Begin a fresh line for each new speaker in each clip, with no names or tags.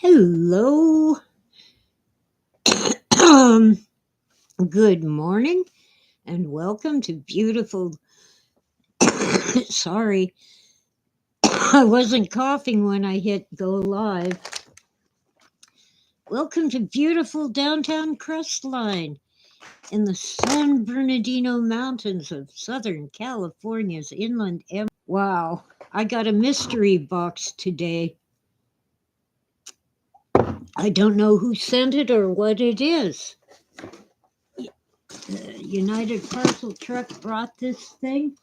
Hello. Um, Good morning and welcome to beautiful. Sorry, I wasn't coughing when I hit go live. Welcome to beautiful downtown Crestline in the San Bernardino Mountains of Southern California's inland. Wow, I got a mystery box today. I don't know who sent it or what it is. The United Parcel Truck brought this thing.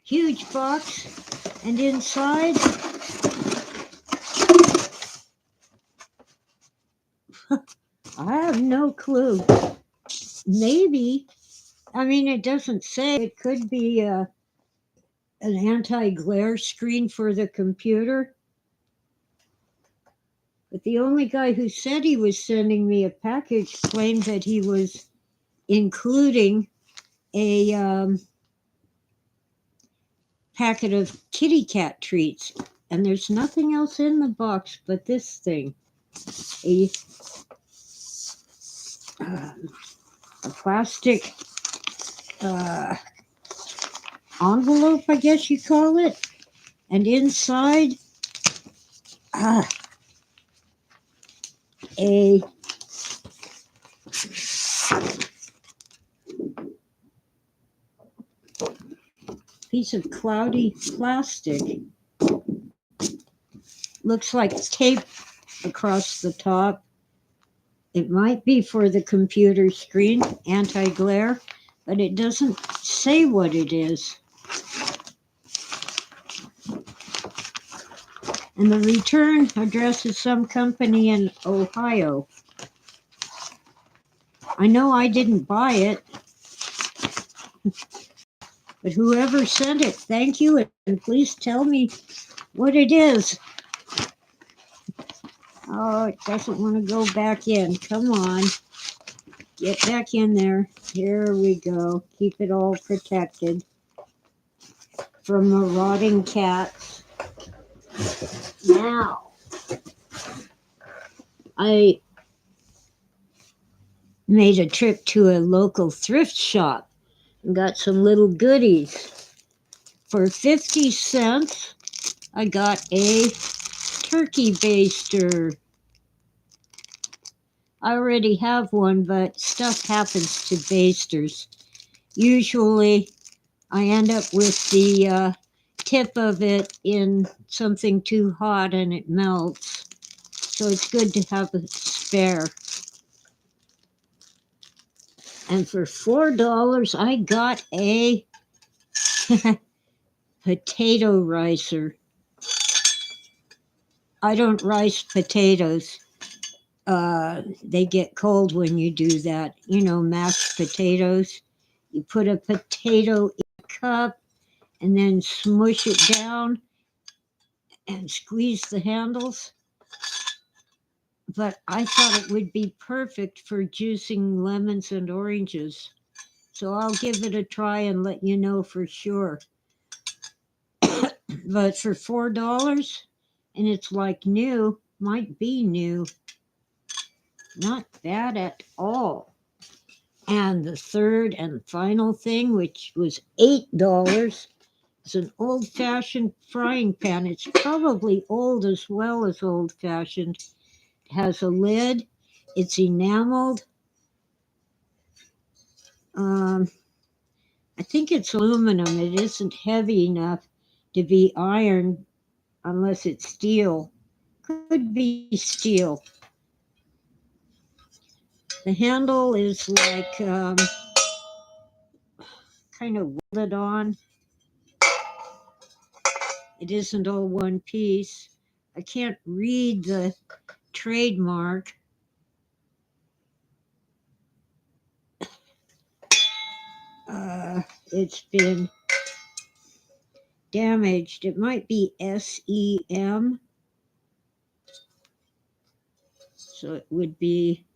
Huge box, and inside, I have no clue. Maybe, it doesn't say. It could be an anti glare screen for the computer. But the only guy who said he was sending me a package claimed that he was including a packet of kitty cat treats. And there's nothing else in the box but this thing. A, a plastic envelope, I guess you call it. And inside, a piece of cloudy plastic. Looks like tape across the top. It might be for the computer screen, anti-glare, but it doesn't say what it is. And the return address is some company in Ohio. I know I didn't buy it, but whoever sent it, thank you, and please tell me what it is. Oh, it doesn't want to go back in. Come on. Get back in there. Here we go. Keep it all protected from marauding cats. Now, I made a trip to a local thrift shop and got some little goodies. For 50 cents, I got a turkey baster. I already have one, but stuff happens to basters. Usually, I end up with the tip of it in something too hot and it melts. So it's good to have a spare. And for $4, I got a potato ricer. I don't rice potatoes. They get cold when you do that. Mashed potatoes. You put a potato in a cup and then smush it down and squeeze the handles. But I thought it would be perfect for juicing lemons and oranges. So I'll give it a try and let you know for sure. But for $4, and it's like new, might be new, not bad at all. And the third and final thing, which was $8, is an old-fashioned frying pan. It's probably old as well as old-fashioned. It has a lid. It's enameled. I think it's aluminum. It isn't heavy enough to be iron unless it's steel. Could be steel. The handle is like kind of welded on. It isn't all one piece. I can't read the trademark. It's been damaged. It might be SEM. So it would be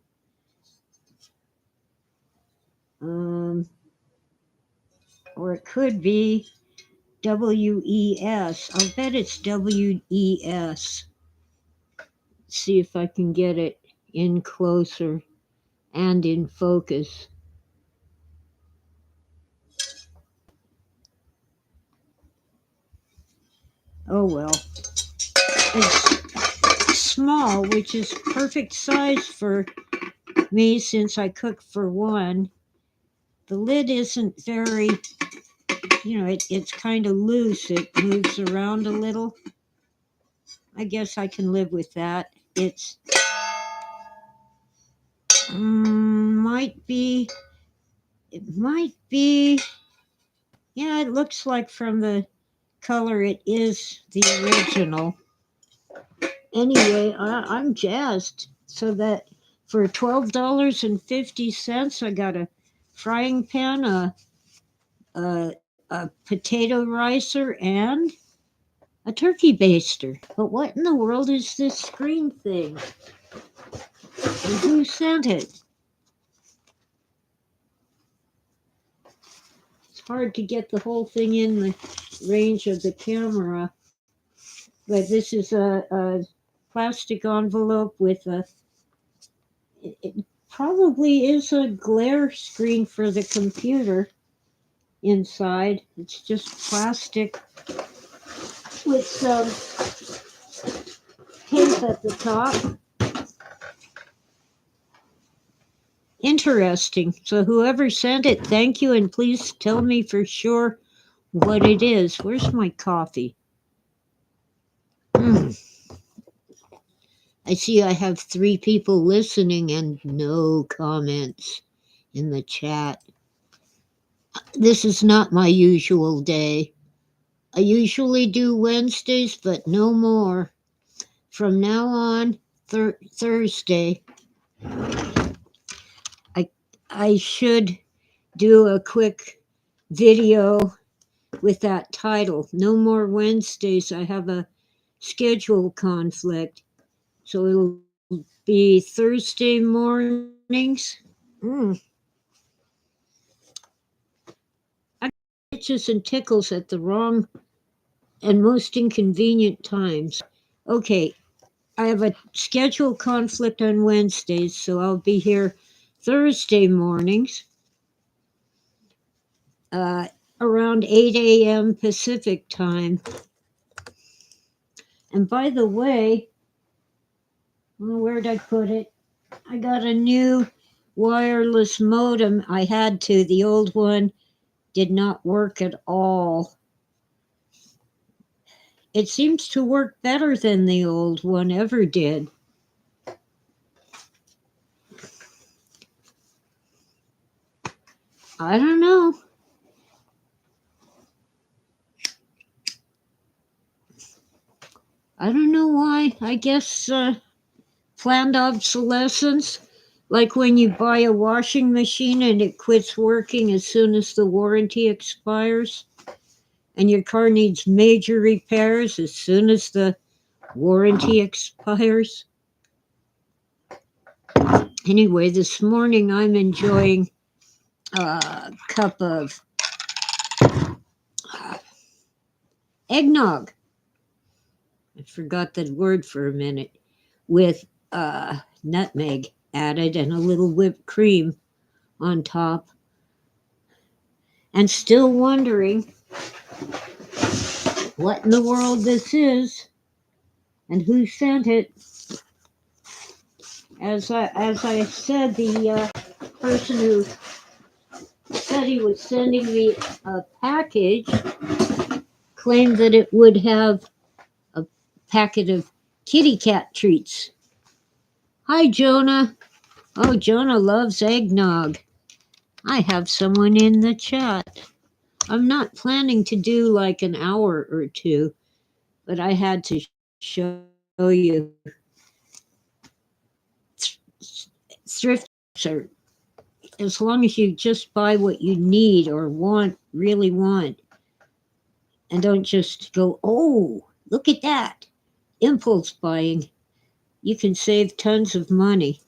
or it could be WES. I'll bet it's WES. See if I can get it in closer and in focus. Oh well. It's small, which is perfect size for me since I cook for one. The lid isn't very, it's kind of loose. It moves around a little. I guess I can live with that. Might be, it might be, yeah, it looks like from the color it is the original. Anyway, I'm jazzed. So that for $12.50, I got a frying pan, a potato ricer, and a turkey baster. But what in the world is this screen thing? And who sent it? It's hard to get the whole thing in the range of the camera. But this is a plastic envelope with it probably is a glare screen for the computer inside. It's just plastic with some tape at the top. Interesting. So whoever sent it, thank you, and please tell me for sure what it is. Where's my coffee? I see I have 3 people listening and no comments in the chat. This is not my usual day. I usually do Wednesdays, but no more. From now on, Thursday. I should do a quick video with that title. No more Wednesdays. I have a schedule conflict. So it'll be Thursday mornings. I get itches and tickles at the wrong and most inconvenient times. Okay, I have a schedule conflict on Wednesdays, so I'll be here Thursday mornings around 8 a.m. Pacific time. And by the way, where'd I put it? I got a new wireless modem. I had to. The old one did not work at all. It seems to work better than the old one ever did. I don't know. I don't know why. I guess planned obsolescence, like when you buy a washing machine and it quits working as soon as the warranty expires, and your car needs major repairs as soon as the warranty expires. Anyway, this morning I'm enjoying a cup of eggnog. I forgot that word for a minute. With nutmeg added and a little whipped cream on top. And still wondering what in the world this is and who sent it. As I said, the person who said he was sending me a package claimed that it would have a packet of kitty cat treats. Hi, Jonah. Oh, Jonah loves eggnog. I have someone in the chat. I'm not planning to do like an hour or two, but I had to show you. Thrift are, as long as you just buy what you need or really want, and don't just go, oh, look at that. Impulse buying. You can save tons of money.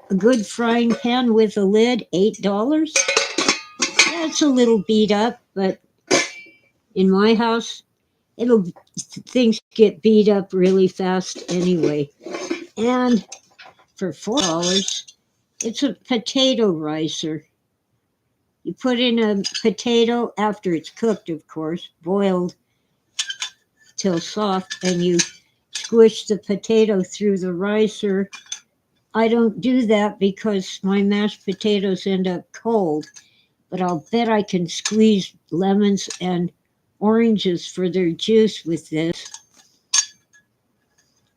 A good frying pan with a lid, $8. That's a little beat up, but in my house, it'll things get beat up really fast anyway. And for $4, it's a potato ricer. You put in a potato after it's cooked, of course, boiled till soft, and you squish the potato through the ricer. I don't do that because my mashed potatoes end up cold, but I'll bet I can squeeze lemons and oranges for their juice with this.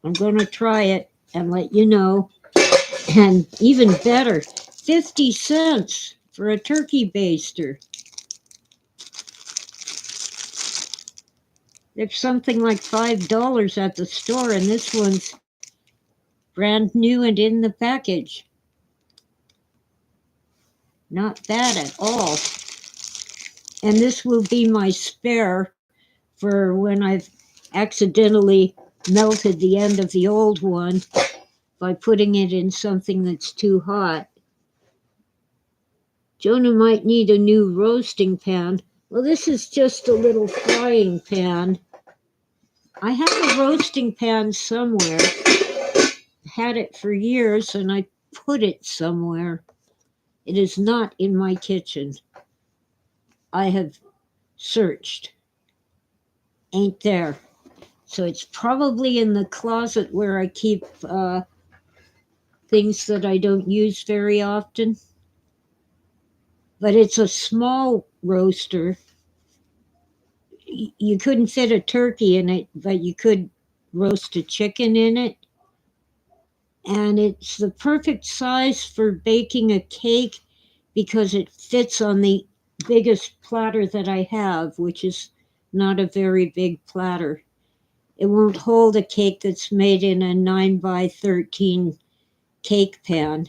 I'm going to try it and let you know. And even better, 50 cents for a turkey baster. There's something like $5 at the store, and this one's brand new and in the package. Not bad at all. And this will be my spare for when I've accidentally melted the end of the old one by putting it in something that's too hot. Jonah might need a new roasting pan. Well, this is just a little frying pan. I have a roasting pan somewhere. Had it for years and I put it somewhere. It is not in my kitchen. I have searched. Ain't there. So it's probably in the closet where I keep things that I don't use very often. But it's a small roaster. You couldn't fit a turkey in it, but you could roast a chicken in it. And it's the perfect size for baking a cake because it fits on the biggest platter that I have, which is not a very big platter. It won't hold a cake that's made in a 9 by 13 cake pan.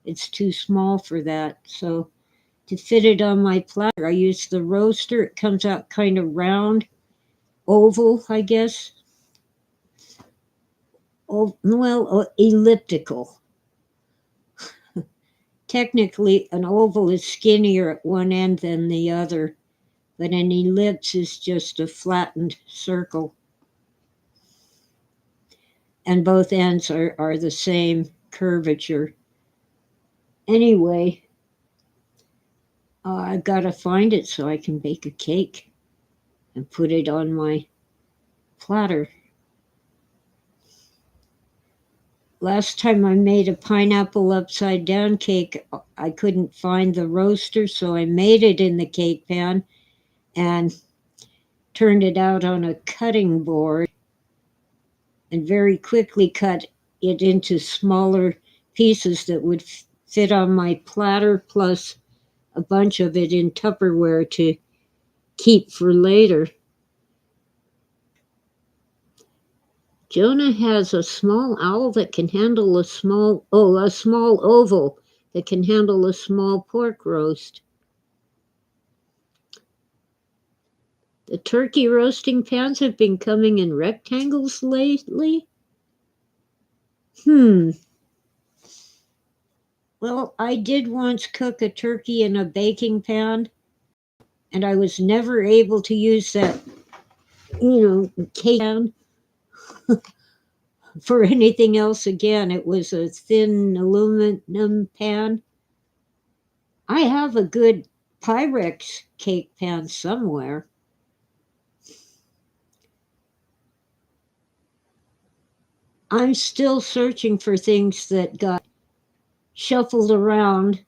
It's too small for that. So to fit it on my platter, I use the roaster. It comes out kind of round, oval, I guess. Oh, well, elliptical. Technically, an oval is skinnier at one end than the other, but an ellipse is just a flattened circle. And both ends are the same curvature. Anyway, I've got to find it so I can bake a cake and put it on my platter. Last time I made a pineapple upside down cake, I couldn't find the roaster, so I made it in the cake pan and turned it out on a cutting board and very quickly cut it into smaller pieces that would fit on my platter, plus a bunch of it in Tupperware to keep for later. Jonah has a small owl that can handle a small oval that can handle a small pork roast. The turkey roasting pans have been coming in rectangles lately. Well, I did once cook a turkey in a baking pan, and I was never able to use that, cake pan for anything else again. It was a thin aluminum pan. I have a good Pyrex cake pan somewhere. I'm still searching for things that got shuffled around.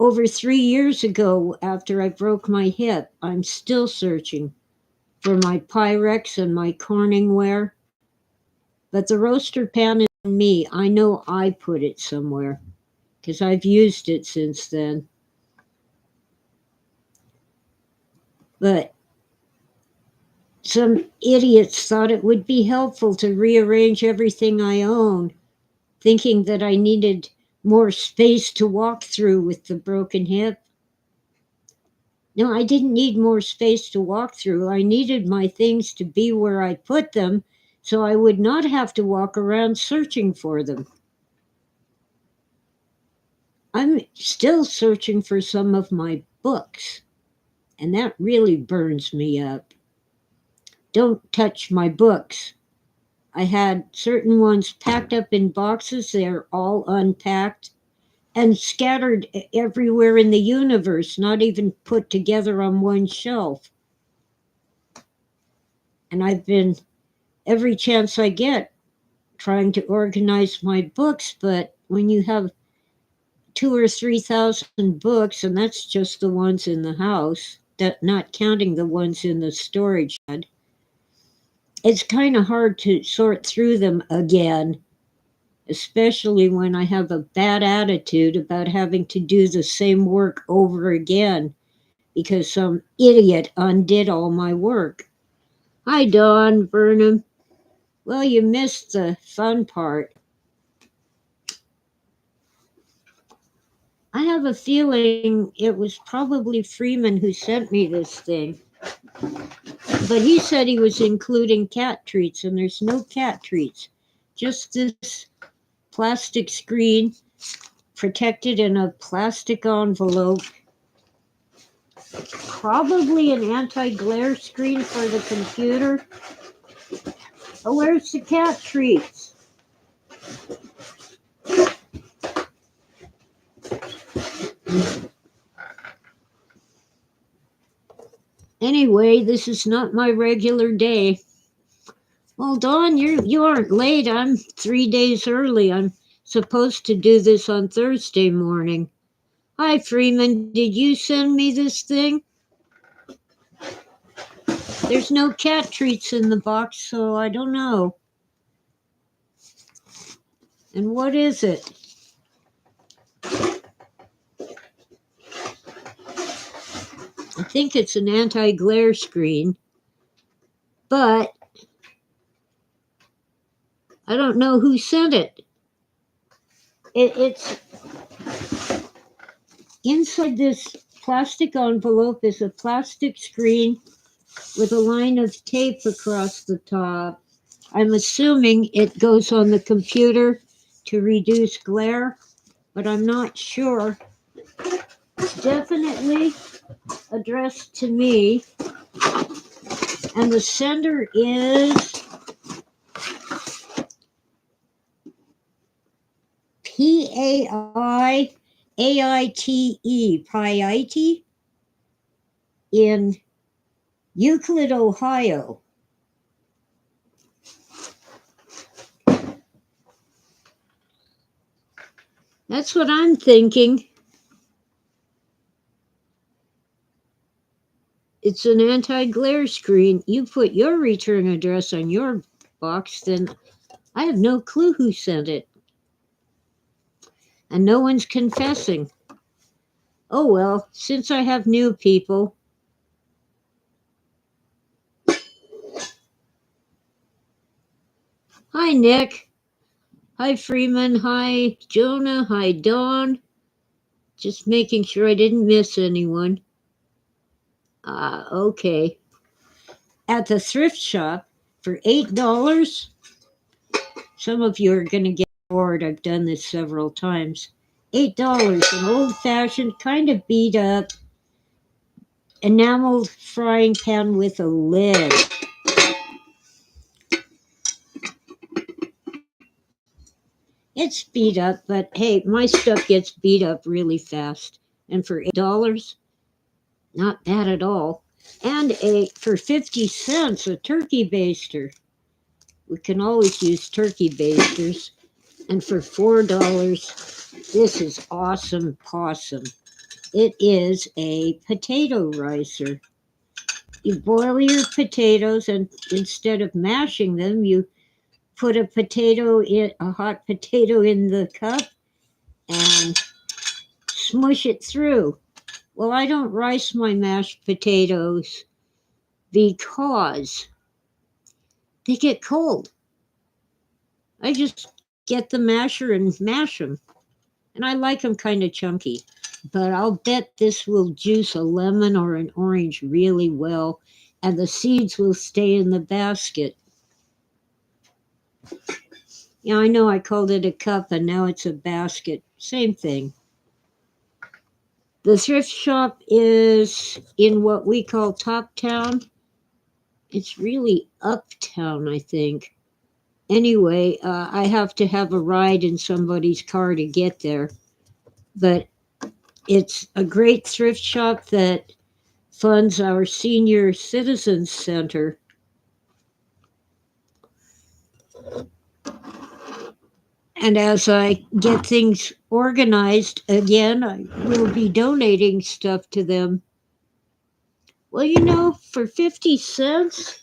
Over 3 years ago, after I broke my hip, I'm still searching for my Pyrex and my Corningware. But the roaster pan is on me. I know I put it somewhere because I've used it since then. But some idiots thought it would be helpful to rearrange everything I own, thinking that I needed more space to walk through with the broken hip. No, I didn't need more space to walk through. I needed my things to be where I put them so I would not have to walk around searching for them. I'm still searching for some of my books, and that really burns me up. Don't touch my books. I had certain ones packed up in boxes, they're all unpacked and scattered everywhere in the universe, not even put together on one shelf. And I've been, every chance I get, trying to organize my books, but when you have 2 or 3 thousand books, and that's just the ones in the house, that not counting the ones in the storage shed, it's kind of hard to sort through them again, especially when I have a bad attitude about having to do the same work over again because some idiot undid all my work. Hi, Don Burnham. Well, you missed the fun part. I have a feeling it was probably Freeman who sent me this thing. But he said he was including cat treats, and there's no cat treats. Just this plastic screen protected in a plastic envelope. Probably an anti-glare screen for the computer. Oh, where's the cat treats? Anyway, this is not my regular day. Well, Dawn, you aren't late. I'm 3 days early. I'm supposed to do this on Thursday morning. Hi, Freeman. Did you send me this thing? There's no cat treats in the box, so I don't know. And what is it? I think it's an anti-glare screen, but I don't know who sent it. It's inside this plastic envelope is a plastic screen with a line of tape across the top. I'm assuming it goes on the computer to reduce glare, but I'm not sure. It's definitely addressed to me, and the sender is Paite in Euclid, Ohio. That's what I'm thinking. It's an anti-glare screen. You put your return address on your box, then I have no clue who sent it. And no one's confessing. Oh well, since I have new people. Hi, Nick. Hi, Freeman. Hi, Jonah. Hi, Dawn. Just making sure I didn't miss anyone. Okay. At the thrift shop for $8. Some of you are going to get bored. I've done this several times. $8, an old-fashioned, kind of beat up, enameled frying pan with a lid. It's beat up, but hey, my stuff gets beat up really fast. And for $8, not bad at all. And for 50 cents, a turkey baster. We can always use turkey basters. And for $4, this is awesome possum. It is a potato ricer. You boil your potatoes, and instead of mashing them, you put a hot potato in the cup and smush it through. Well, I don't rice my mashed potatoes because they get cold. I just get the masher and mash them. And I like them kind of chunky. But I'll bet this will juice a lemon or an orange really well, and the seeds will stay in the basket. Yeah, I know I called it a cup and now it's a basket. Same thing. The thrift shop is in what we call Top Town. It's really uptown, I think. Anyway, I have to have a ride in somebody's car to get there. But it's a great thrift shop that funds our senior citizens center. And as I get things organized again, I will be donating stuff to them. Well, for 50 cents,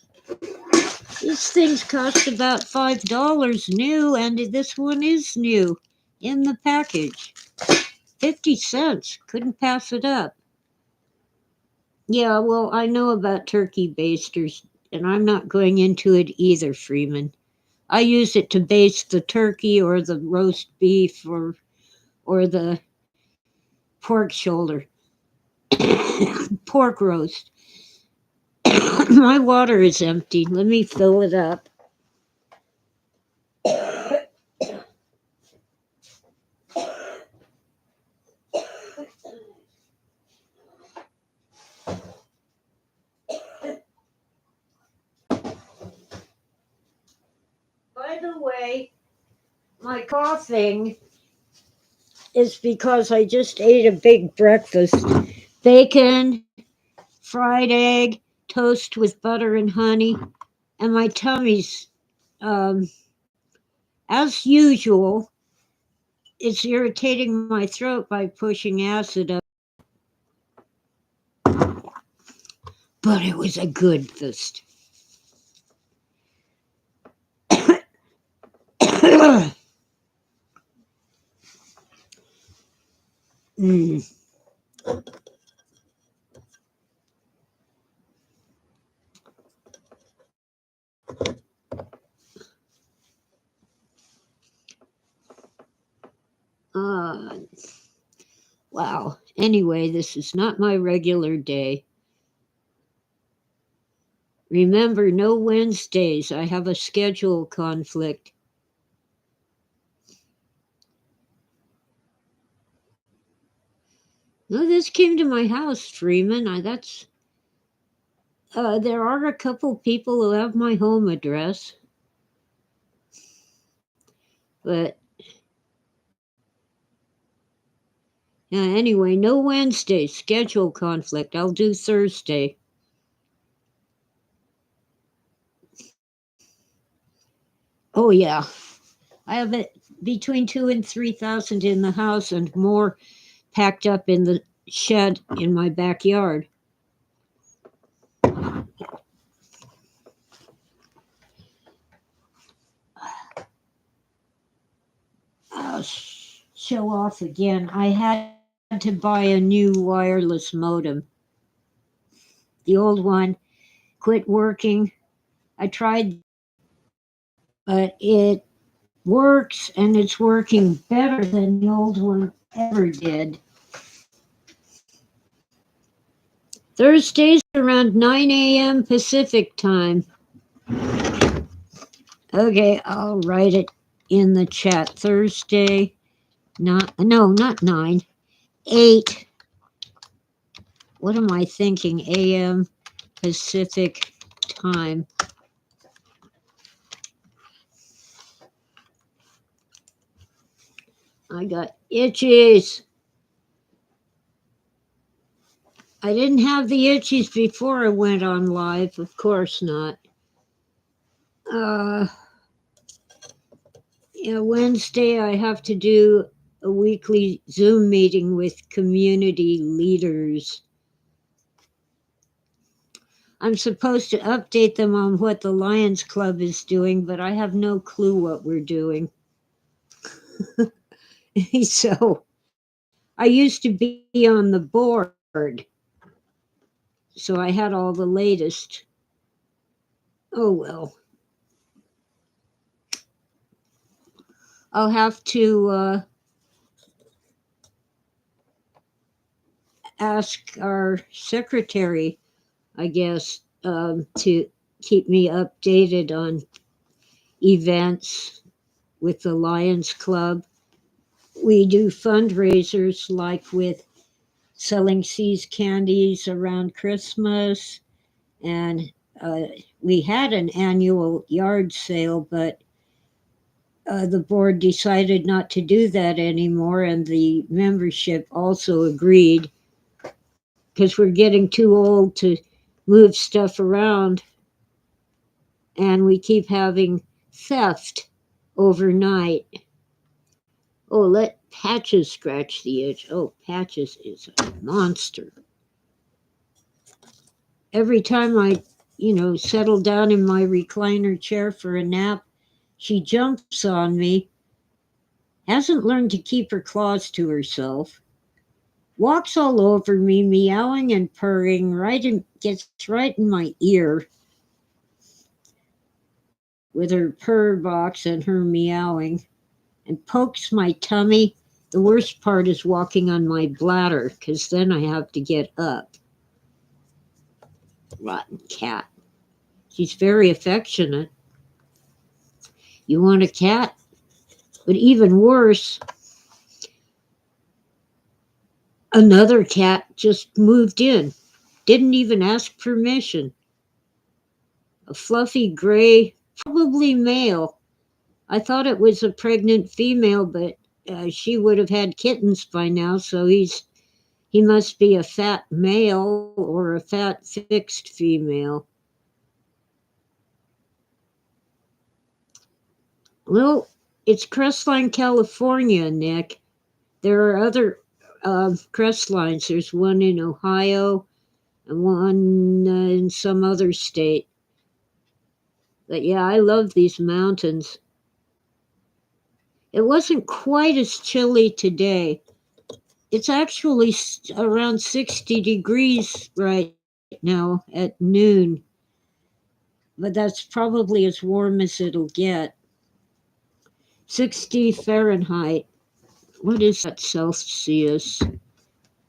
these things cost about $5 new, and this one is new in the package. 50 cents. Couldn't pass it up. Yeah, well, I know about turkey basters, and I'm not going into it either, Freeman. I use it to baste the turkey or the roast beef or the pork shoulder, pork roast. My water is empty. Let me fill it up. By the way, my coughing is because I just ate a big breakfast. Bacon, fried egg, toast with butter and honey, and my tummy's, um, as usual, it's irritating my throat by pushing acid up. But it was a good fist. Mm. Uh, wow. Anyway, this is not my regular day. Remember, no Wednesdays. I have a schedule conflict. No, this came to my house, Freeman. There are a couple people who have my home address, but anyway, no Wednesday. Schedule conflict. I'll do Thursday. Oh yeah, I have it between 2,000 and 3,000 in the house, and more packed up in the shed in my backyard. I'll show off again. I had to buy a new wireless modem. The old one quit working. I tried, but it works, and it's working better than the old one ever did. Thursdays around 9 a.m. Pacific time. Okay, I'll write it in the chat. Thursday, not 9, 8. What am I thinking? A.m. Pacific time. I got itchies. I didn't have the itchies before I went on live. Of course not. Uh, Wednesday I have to do a weekly Zoom meeting with community leaders. I'm supposed to update them on what the Lions Club is doing, but I have no clue what we're doing. So I used to be on the board, so I had all the latest. Oh well. I'll have to ask our secretary, I guess, to keep me updated on events with the Lions Club. We do fundraisers like with selling See's candies around Christmas. And uh, we had an annual yard sale, but the board decided not to do that anymore, and the membership also agreed because we're getting too old to move stuff around, and we keep having theft overnight. Oh, let Patches scratch the itch. Oh, Patches is a monster. Every time I, settle down in my recliner chair for a nap, she jumps on me, hasn't learned to keep her claws to herself, walks all over me, meowing and purring, gets right in my ear with her purr box and her meowing, and pokes my tummy. The worst part is walking on my bladder, because then I have to get up. Rotten cat. She's very affectionate. You want a cat? But even worse, another cat just moved in, didn't even ask permission. A fluffy gray, probably male. I thought it was a pregnant female, but she would have had kittens by now, so he must be a fat male or a fat fixed female. Well, it's Crestline, California, Nick. There are other crest lines. There's one in Ohio and one in some other state. But yeah, I love these mountains. It wasn't quite as chilly today. It's actually around 60 degrees right now at noon, but that's probably as warm as it'll get. 60 Fahrenheit. What is that Celsius?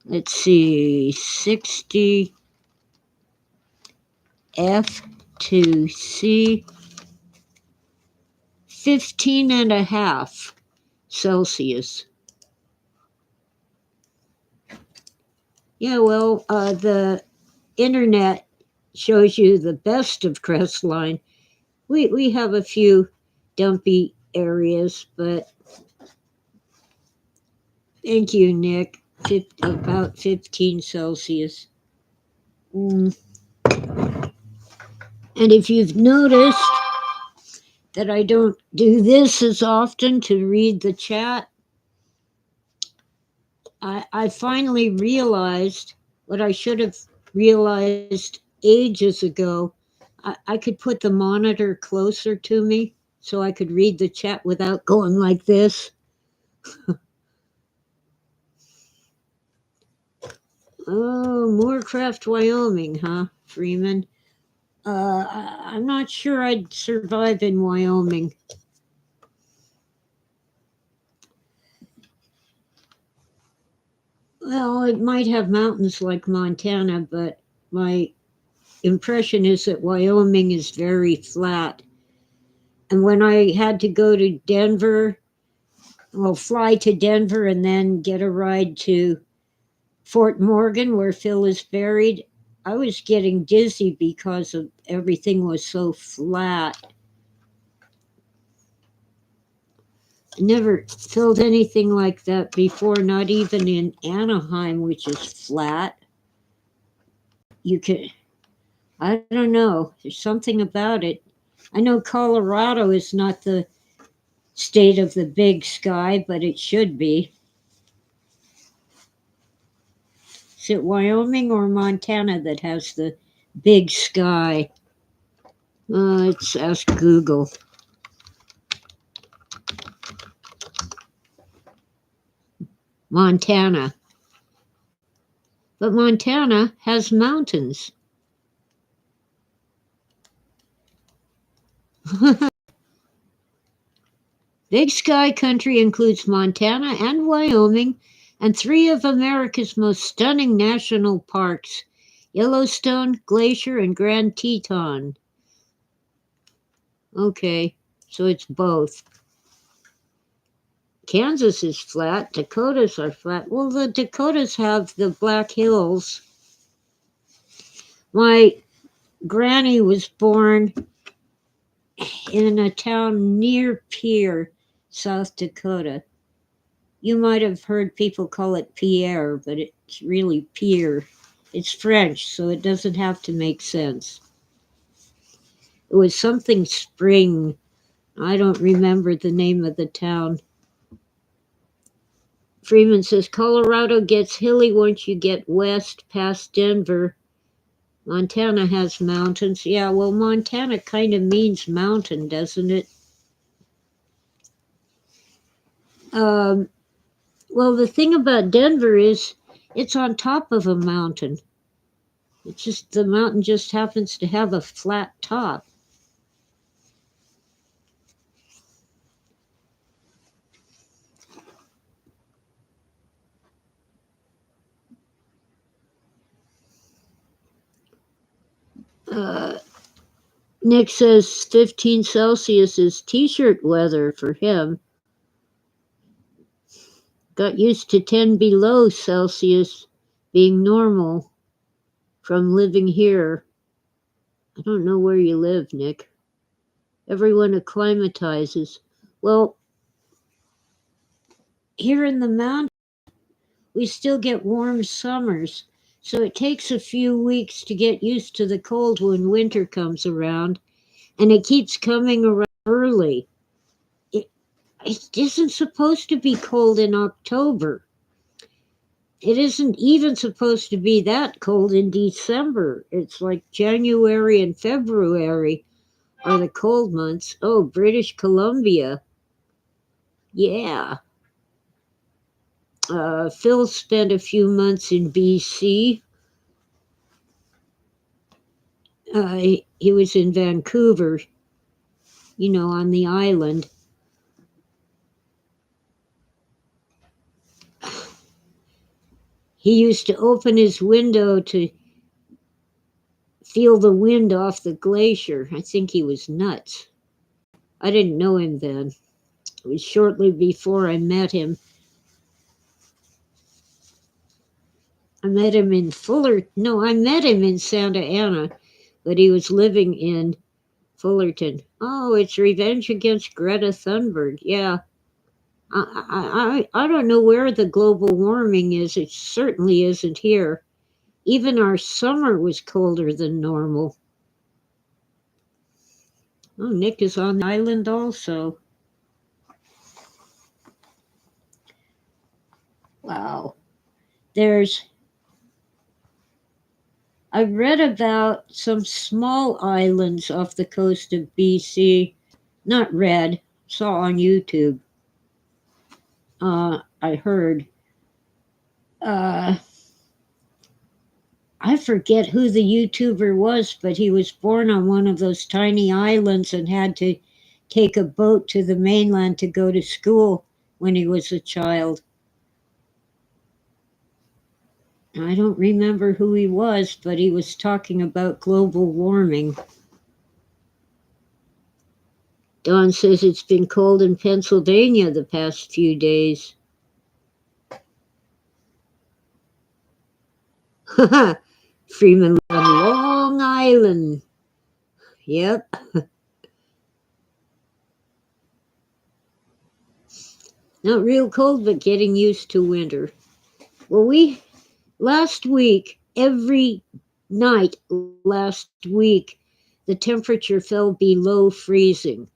Let's see, 60 F2C, 15 and a half Celsius. Yeah, well, the internet shows you the best of Crestline. We have a few dumpy areas, but thank you, Nick. About 15 Celsius. Mm. And if you've noticed that I don't do this as often to read the chat, I finally realized what I should have realized ages ago. I could put the monitor closer to me so I could read the chat without going like this. Oh, Moorcraft, Wyoming, huh, Freeman? I'm not sure I'd survive in Wyoming. Well, it might have mountains like Montana, but my impression is that Wyoming is very flat. And when I had to go to Denver, well, fly to Denver and then get a ride to Fort Morgan, where Phil is buried, I was getting dizzy because of everything was so flat. I never felt anything like that before, not even in Anaheim, which is flat. You could, I don't know, there's something about it. I know Colorado is not the state of the big sky, but it should be. Is it Wyoming or Montana that has the big sky? Let's ask Google. Montana. But Montana has mountains. Big Sky Country includes Montana and Wyoming and three of America's most stunning national parks, Yellowstone, Glacier, and Grand Teton. Okay, so it's both. Kansas is flat. Dakotas are flat. Well, the Dakotas have the Black Hills. My granny was born in a town near Pierre, South Dakota. You might have heard people call it Pierre, but it's really Pierre. It's French, so it doesn't have to make sense. It was something Spring. I don't remember the name of the town. Freeman says Colorado gets hilly once you get west past Denver. Montana has mountains. Yeah, well, Montana kind of means mountain, doesn't it? Well, the thing about Denver is it's on top of a mountain. It's just the mountain just happens to have a flat top. Nick says 15 Celsius is t-shirt weather for him. Got used to 10 below Celsius being normal from living here. I don't know where you live, Nick. Everyone acclimatizes. Well, here in the mountains, we still get warm summers, so it takes a few weeks to get used to the cold when winter comes around, and it keeps coming around early. It isn't supposed to be cold in October. It isn't even supposed to be that cold in December. It's like January and February are the cold months. Oh, British Columbia. Yeah. Phil spent a few months in BC. He was in Vancouver, on the island. He used to open his window to feel the wind off the glacier. I think he was nuts. I didn't know him then. It was shortly before I met him. I met him in I met him in Santa Ana, but he was living in Fullerton. Oh, it's Revenge Against Greta Thunberg. Yeah. I don't know where the global warming is. It certainly isn't here. Even our summer was colder than normal. Oh, Nick is on the island also. Wow. I read about some small islands off the coast of BC. Not read, saw on YouTube. I heard. I forget who the YouTuber was, but he was born on one of those tiny islands and had to take a boat to the mainland to go to school when he was a child. I don't remember who he was, but he was talking about global warming. Don says it's been cold in Pennsylvania the past few days. Freeman on Long Island. Yep. Not real cold, but getting used to winter. Well, last week, every night last week, the temperature fell below freezing.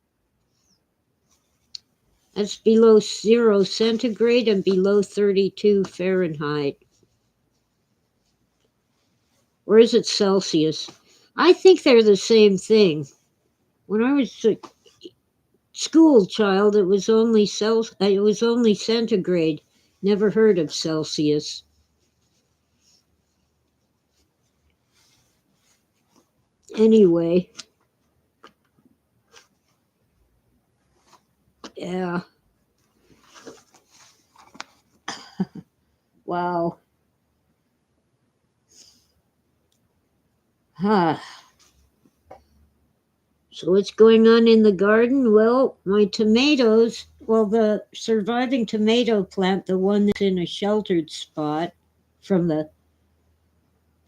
That's below 0 centigrade and below 32 Fahrenheit. Or is it Celsius? I think they're the same thing. When I was a school child, it was only centigrade. Never heard of Celsius. Anyway. Yeah. Wow. So what's going on in the garden? Well, my tomatoes Well, the surviving tomato plant, the one that's in a sheltered spot from the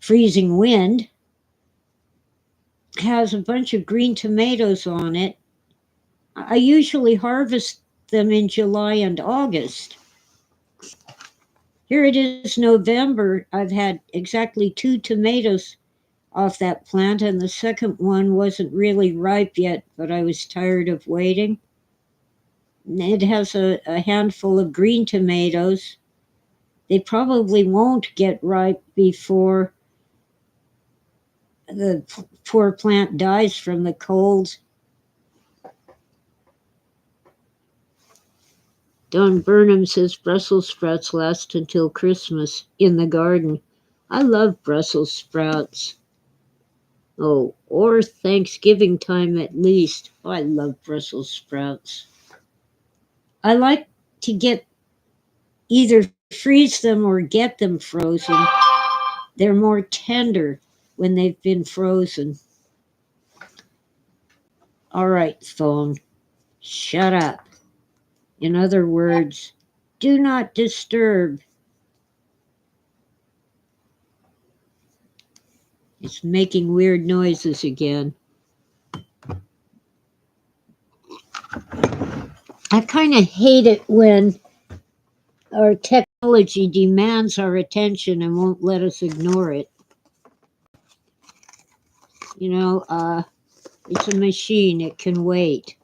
freezing wind, has a bunch of green tomatoes on it. I usually harvest them in July and August. Here it is November. I've had exactly two tomatoes off that plant, and the second one wasn't really ripe yet, but I was tired of waiting. It has a handful of green tomatoes. They probably won't get ripe before the poor plant dies from the cold. Don Burnham says Brussels sprouts last until Christmas in the garden. I love Brussels sprouts. Oh, or Thanksgiving time at least. Oh, I love Brussels sprouts. I like to get either freeze them or get them frozen. They're more tender when they've been frozen. All right, phone, shut up. In other words, do not disturb. It's making weird noises again. I kind of hate it when our technology demands our attention and won't let us ignore it. You know, it's a machine, it can wait.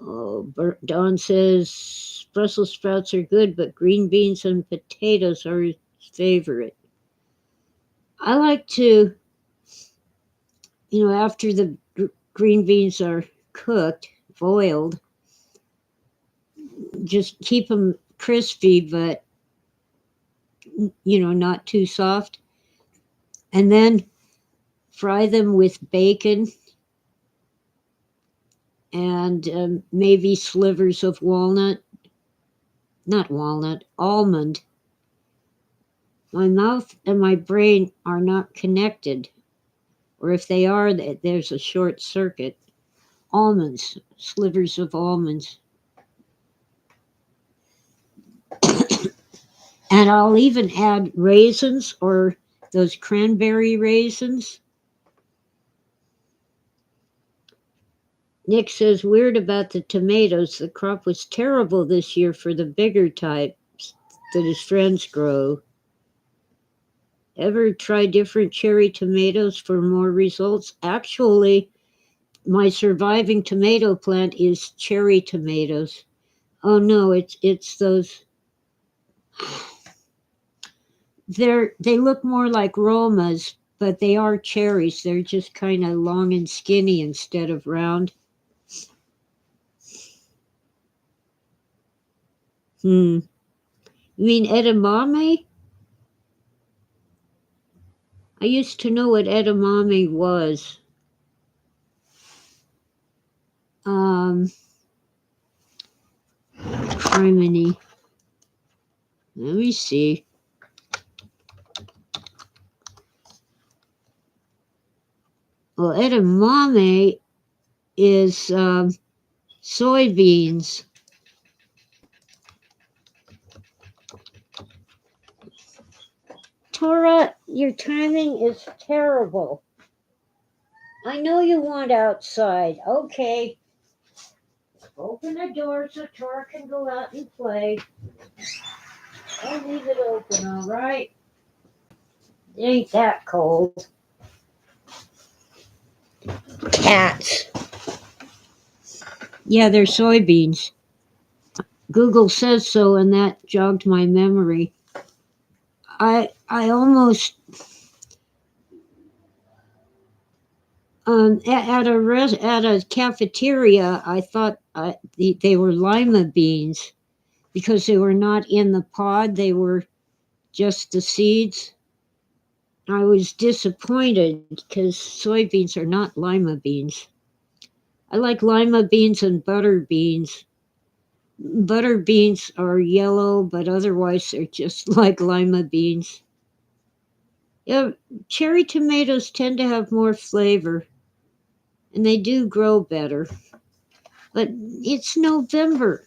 Oh, Don says Brussels sprouts are good, but green beans and potatoes are his favorite. I like to, after the green beans are cooked, boiled, just keep them crispy, but, not too soft. And then fry them with bacon and maybe slivers of walnut. Not walnut, almond. My mouth and my brain are not connected, or if they are, there's a short circuit. Almonds, slivers of almonds. And I'll even add raisins or those cranberry raisins. Nick says, weird about the tomatoes. The crop was terrible this year for the bigger types that his friends grow. Ever try different cherry tomatoes for more results? Actually, my surviving tomato plant is cherry tomatoes. Oh no, it's those. They look more like Romas, but they are cherries. They're just kind of long and skinny instead of round. You mean edamame? I used to know what edamame was. Criminy. Let me see. Well, edamame is soybeans. Tora, your timing is terrible. I know you want outside. Okay. Open the door so Tora can go out and play. I'll leave it open, all right? It ain't that cold. Cats. Yeah, they're soybeans. Google says so, and that jogged my memory. I almost at a cafeteria I thought they were lima beans because they were not in the pod, they were just the seeds. I was disappointed because soybeans are not lima beans. I like lima beans and butter beans. Butter beans are yellow, but otherwise they're just like lima beans. Yeah, cherry tomatoes tend to have more flavor, and they do grow better. But it's November.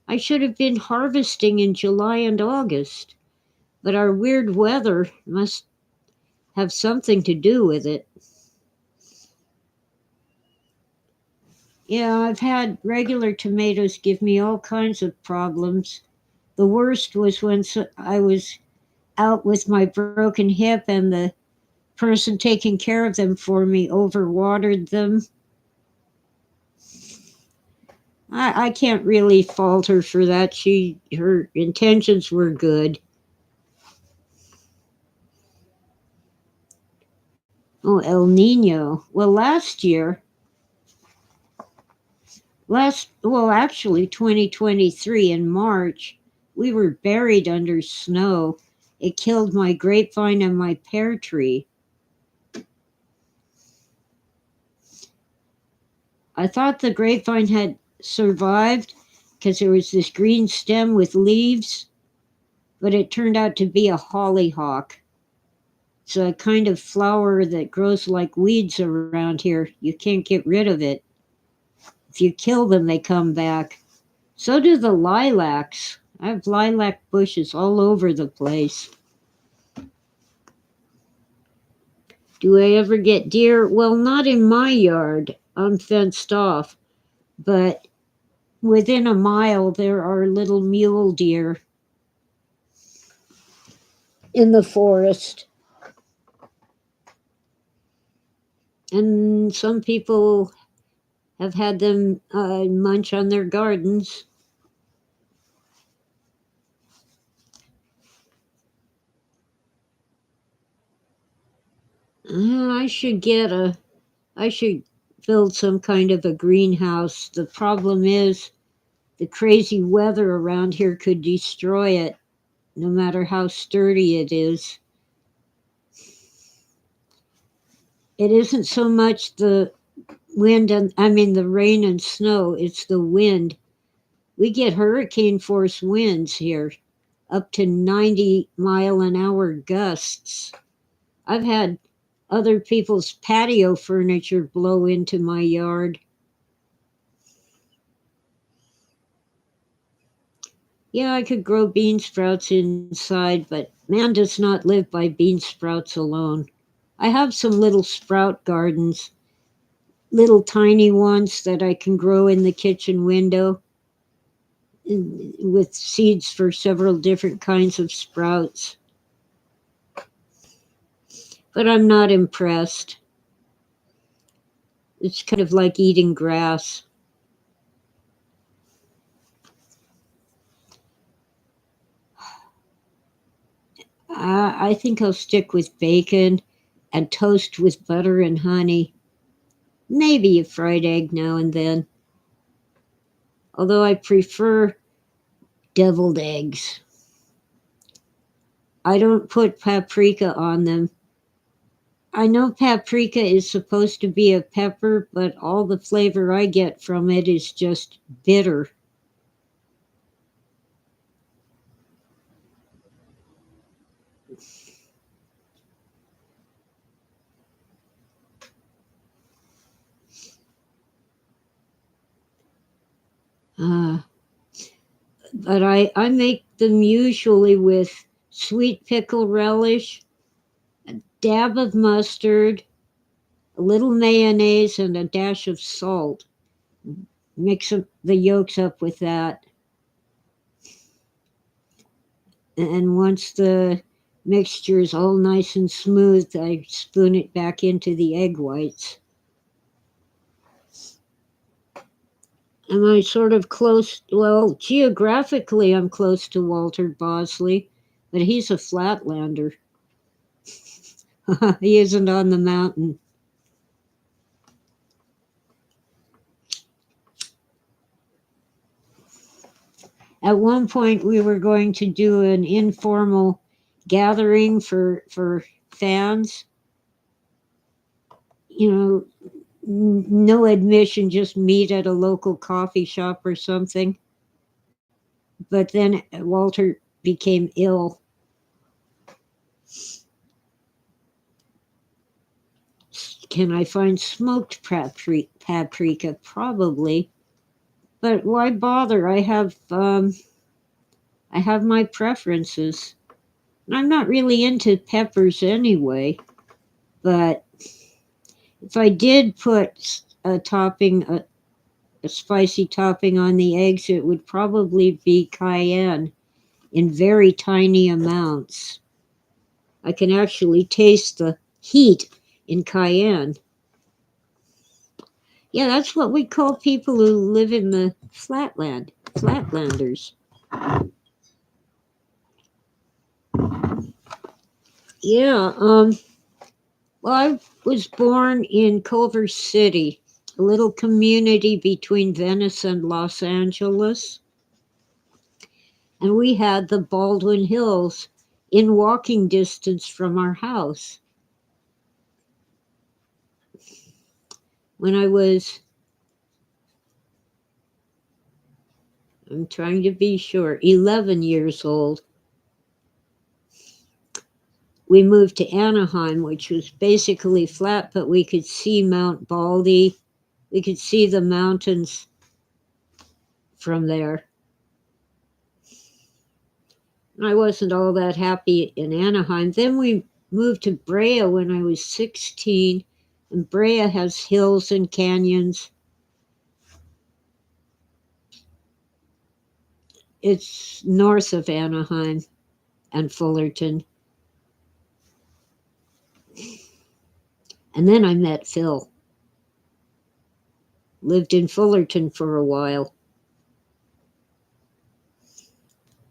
I should have been harvesting in July and August. But our weird weather must have something to do with it. Yeah, I've had regular tomatoes give me all kinds of problems. The worst was when I was out with my broken hip and the person taking care of them for me overwatered them. I can't really fault her for that. Her intentions were good. Oh, El Nino. Well, actually 2023 in March, we were buried under snow. It killed my grapevine and my pear tree. I thought the grapevine had survived because there was this green stem with leaves, but it turned out to be a hollyhock. It's a kind of flower that grows like weeds around here. You can't get rid of it. If you kill them, they come back. So do the lilacs. I have lilac bushes all over the place. Do I ever get deer? Well, not in my yard. I'm fenced off. But within a mile, there are little mule deer in the forest. And some people have had them munch on their gardens. I should get a. I should build some kind of a greenhouse. The problem is the crazy weather around here could destroy it, no matter how sturdy it is. It isn't so much the wind and I mean the rain and snow, it's the wind. We get hurricane force winds here, up to 90-mile-an-hour gusts. I've had other people's patio furniture blow into my yard. Yeah, I could grow bean sprouts inside, but man does not live by bean sprouts alone. I have some little sprout gardens, little tiny ones that I can grow in the kitchen window with seeds for several different kinds of sprouts. But I'm not impressed. It's kind of like eating grass. I think I'll stick with bacon and toast with butter and honey. Maybe a fried egg now and then. Although I prefer deviled eggs. I don't put paprika on them. I know paprika is supposed to be a pepper, but all the flavor I get from it is just bitter. Uh, but I make them usually with sweet pickle relish, a dab of mustard, a little mayonnaise, and a dash of salt. Mix the yolks up with that. And once the mixture is all nice and smooth, I spoon it back into the egg whites. Am I sort of close? Well, geographically, I'm close to Walter Bosley, but he's a flatlander. He isn't on the mountain. At one point, we were going to do an informal gathering for fans. You know, no admission, just meet at a local coffee shop or something. But then Walter became ill. Can I find smoked paprika? Probably. But why bother? I have my preferences. And I'm not really into peppers anyway, but if I did put a spicy topping on the eggs, it would probably be cayenne in very tiny amounts. I can actually taste the heat in cayenne. Yeah, that's what we call people who live in the flatlanders. Yeah, well, I was born in Culver City, a little community between Venice and Los Angeles, and we had the Baldwin Hills in walking distance from our house. When I was, I'm trying to be sure, 11 years old, we moved to Anaheim, which was basically flat, but we could see Mount Baldy. We could see the mountains from there. I wasn't all that happy in Anaheim. Then we moved to Brea when I was 16, and Brea has hills and canyons. It's north of Anaheim and Fullerton. And then I met Phil. Lived in Fullerton for a while.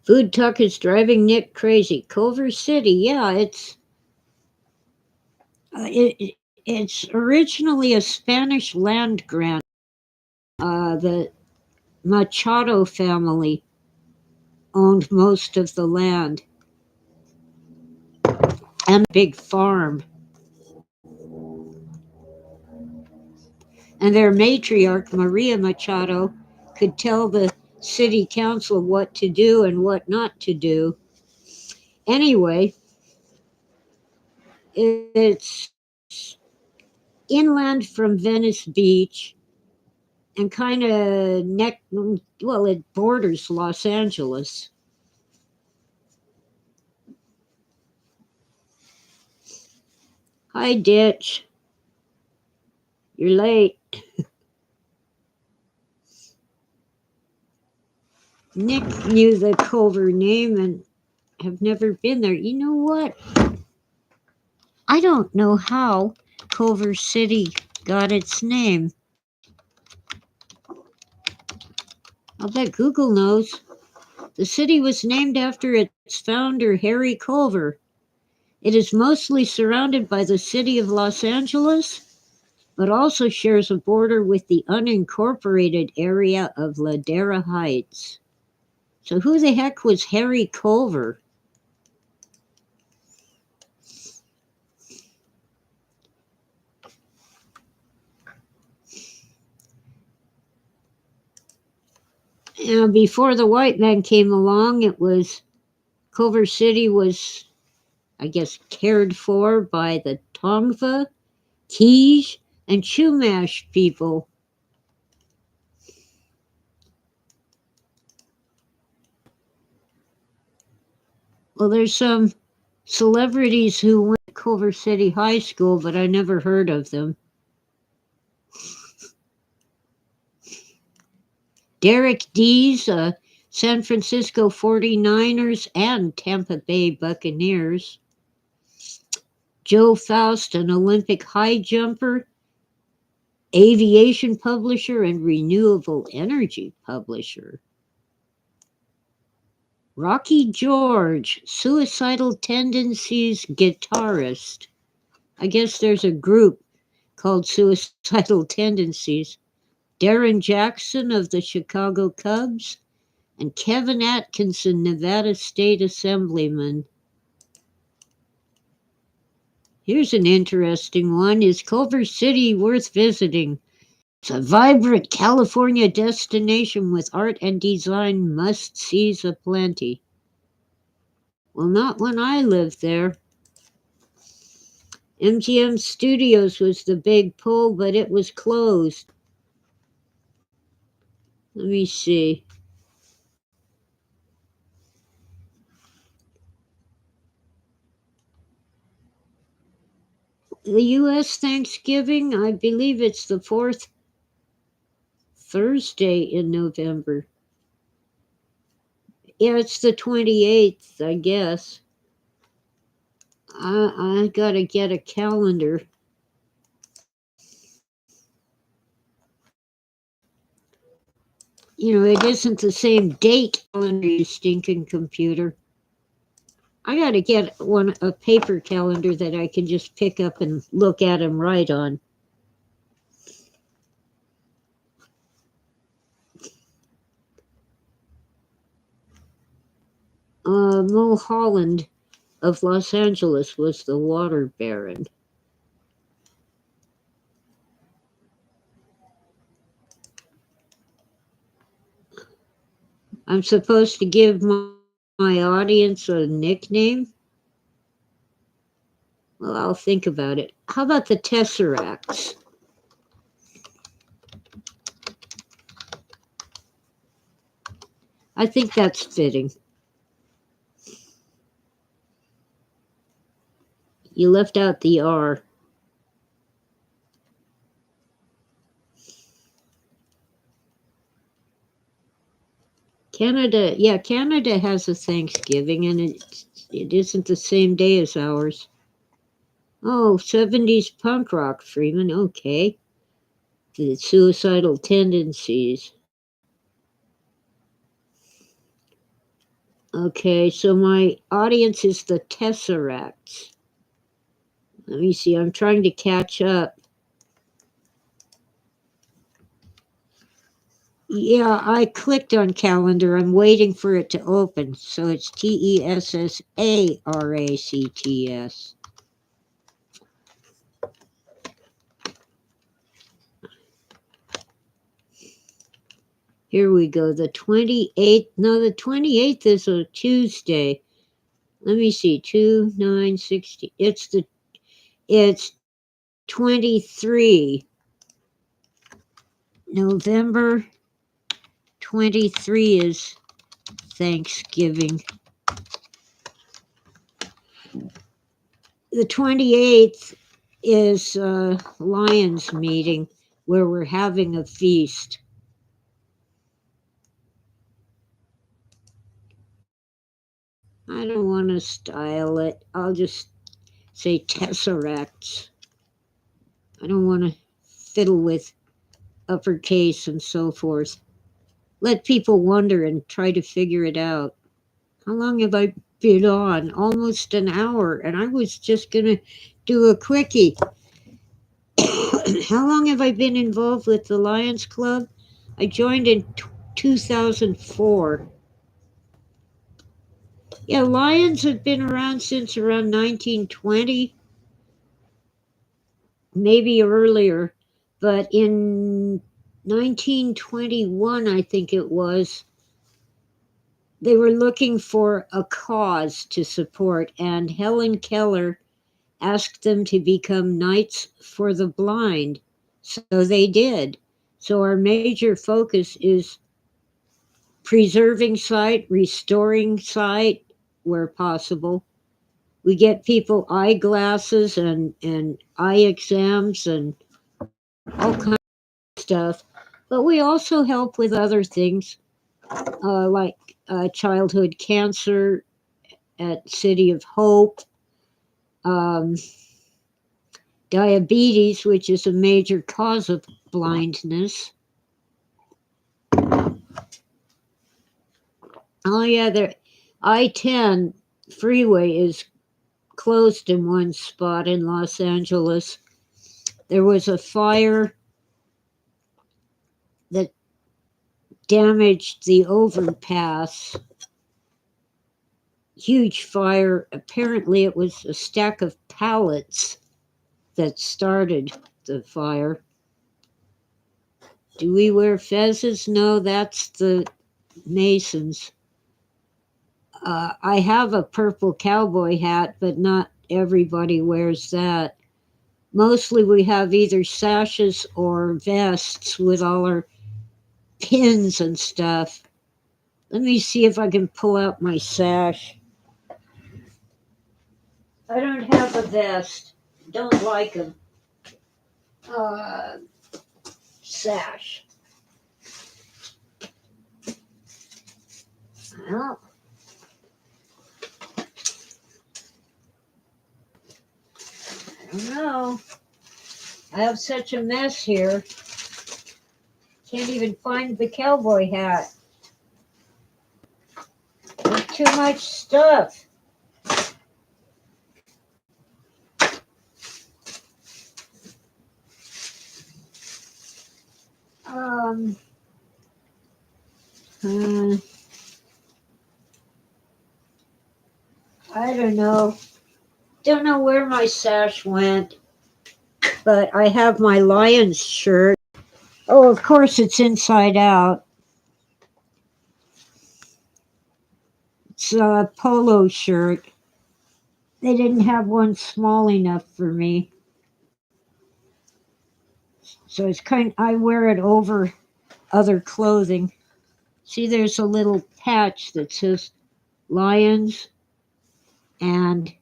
Food talk is driving Nick crazy. Culver City, yeah, it's originally a Spanish land grant. The Machado family owned most of the land and a big farm. And their matriarch, Maria Machado, could tell the city council what to do and what not to do. Anyway, it's inland from Venice Beach and kind of well, it borders Los Angeles. Hi, Ditch. You're late. Nick knew the Culver name and have never been there. You know what? I don't know how Culver City got its name. I'll bet Google knows. The city was named after its founder, Harry Culver. It is mostly surrounded by the city of Los Angeles, but also shares a border with the unincorporated area of Ladera Heights. So, who the heck was Harry Culver? Before the white man came along, Culver City was, I guess, cared for by the Tongva, Kij, and Chumash people. Well, there's some celebrities who went to Culver City High School, but I never heard of them. Derek Dees, San Francisco 49ers and Tampa Bay Buccaneers. Joe Faust, an Olympic high jumper, aviation publisher, and renewable energy publisher. Rocky George, suicidal tendencies guitarist. I guess there's a group called Suicidal Tendencies. Darren Jackson of the Chicago Cubs, and Kevin Atkinson, Nevada State Assemblyman. Here's an interesting one. Is Culver City worth visiting? It's a vibrant California destination with art and design must-sees aplenty. Well, not when I lived there. MGM Studios was the big pull, but it was closed. Let me see. The U.S. Thanksgiving, I believe it's the fourth Thursday in November. Yeah, it's the 28th, I guess. I gotta get a calendar. You know, it isn't the same date calendar, you stinking computer. I gotta get a paper calendar that I can just pick up and look at and write on. Mulholland of Los Angeles was the water baron. I'm supposed to give my audience a nickname? Well, I'll think about it. How about the Tesseracts? I think that's fitting. You left out the R. Canada has a Thanksgiving, and it isn't the same day as ours. Oh, 70s punk rock, Freeman. Okay. The suicidal tendencies. Okay, so my audience is the Tesseracts. Let me see, I'm trying to catch up. Yeah, I clicked on calendar. I'm waiting for it to open. So it's Tessaracts. Here we go. The 28th. No, the 28th is a Tuesday. Let me see. 2, 9, 60. It's 23. November 23 is Thanksgiving. The 28th is Lions meeting where we're having a feast. I don't want to style it. I'll just say Tesseracts. I don't want to fiddle with uppercase and so forth. Let people wonder and try to figure it out. How long have I been on? Almost an hour, and I was just going to do a quickie. How long have I been involved with the Lions Club? I joined in 2004. Yeah, Lions have been around since around 1920, maybe earlier, but in 1921, I think it was, they were looking for a cause to support, and Helen Keller asked them to become Knights for the Blind. So they did. So our major focus is preserving sight, restoring sight where possible. We get people eyeglasses and eye exams and all kinds of stuff. But we also help with other things like childhood cancer at City of Hope, um, diabetes, which is a major cause of blindness. Oh, yeah, the I-10 freeway is closed in one spot in Los Angeles. There was a fire that damaged the overpass. Huge fire. Apparently, it was a stack of pallets that started the fire. Do we wear fezzes? No, that's the Masons. I have a purple cowboy hat, but not everybody wears that. Mostly we have either sashes or vests with all our pins and stuff. Let me see if I can pull out my sash. I don't have a vest. Don't like them. Uh, Sash. Well, I don't know. I have such a mess here. Can't even find the cowboy hat. There's too much stuff. Um, uh, I don't know. Don't know where my sash went, but I have my Lions shirt. Oh, of course, it's inside out. It's a polo shirt. They didn't have one small enough for me. So it's I wear it over other clothing. See, there's a little patch that says Lions and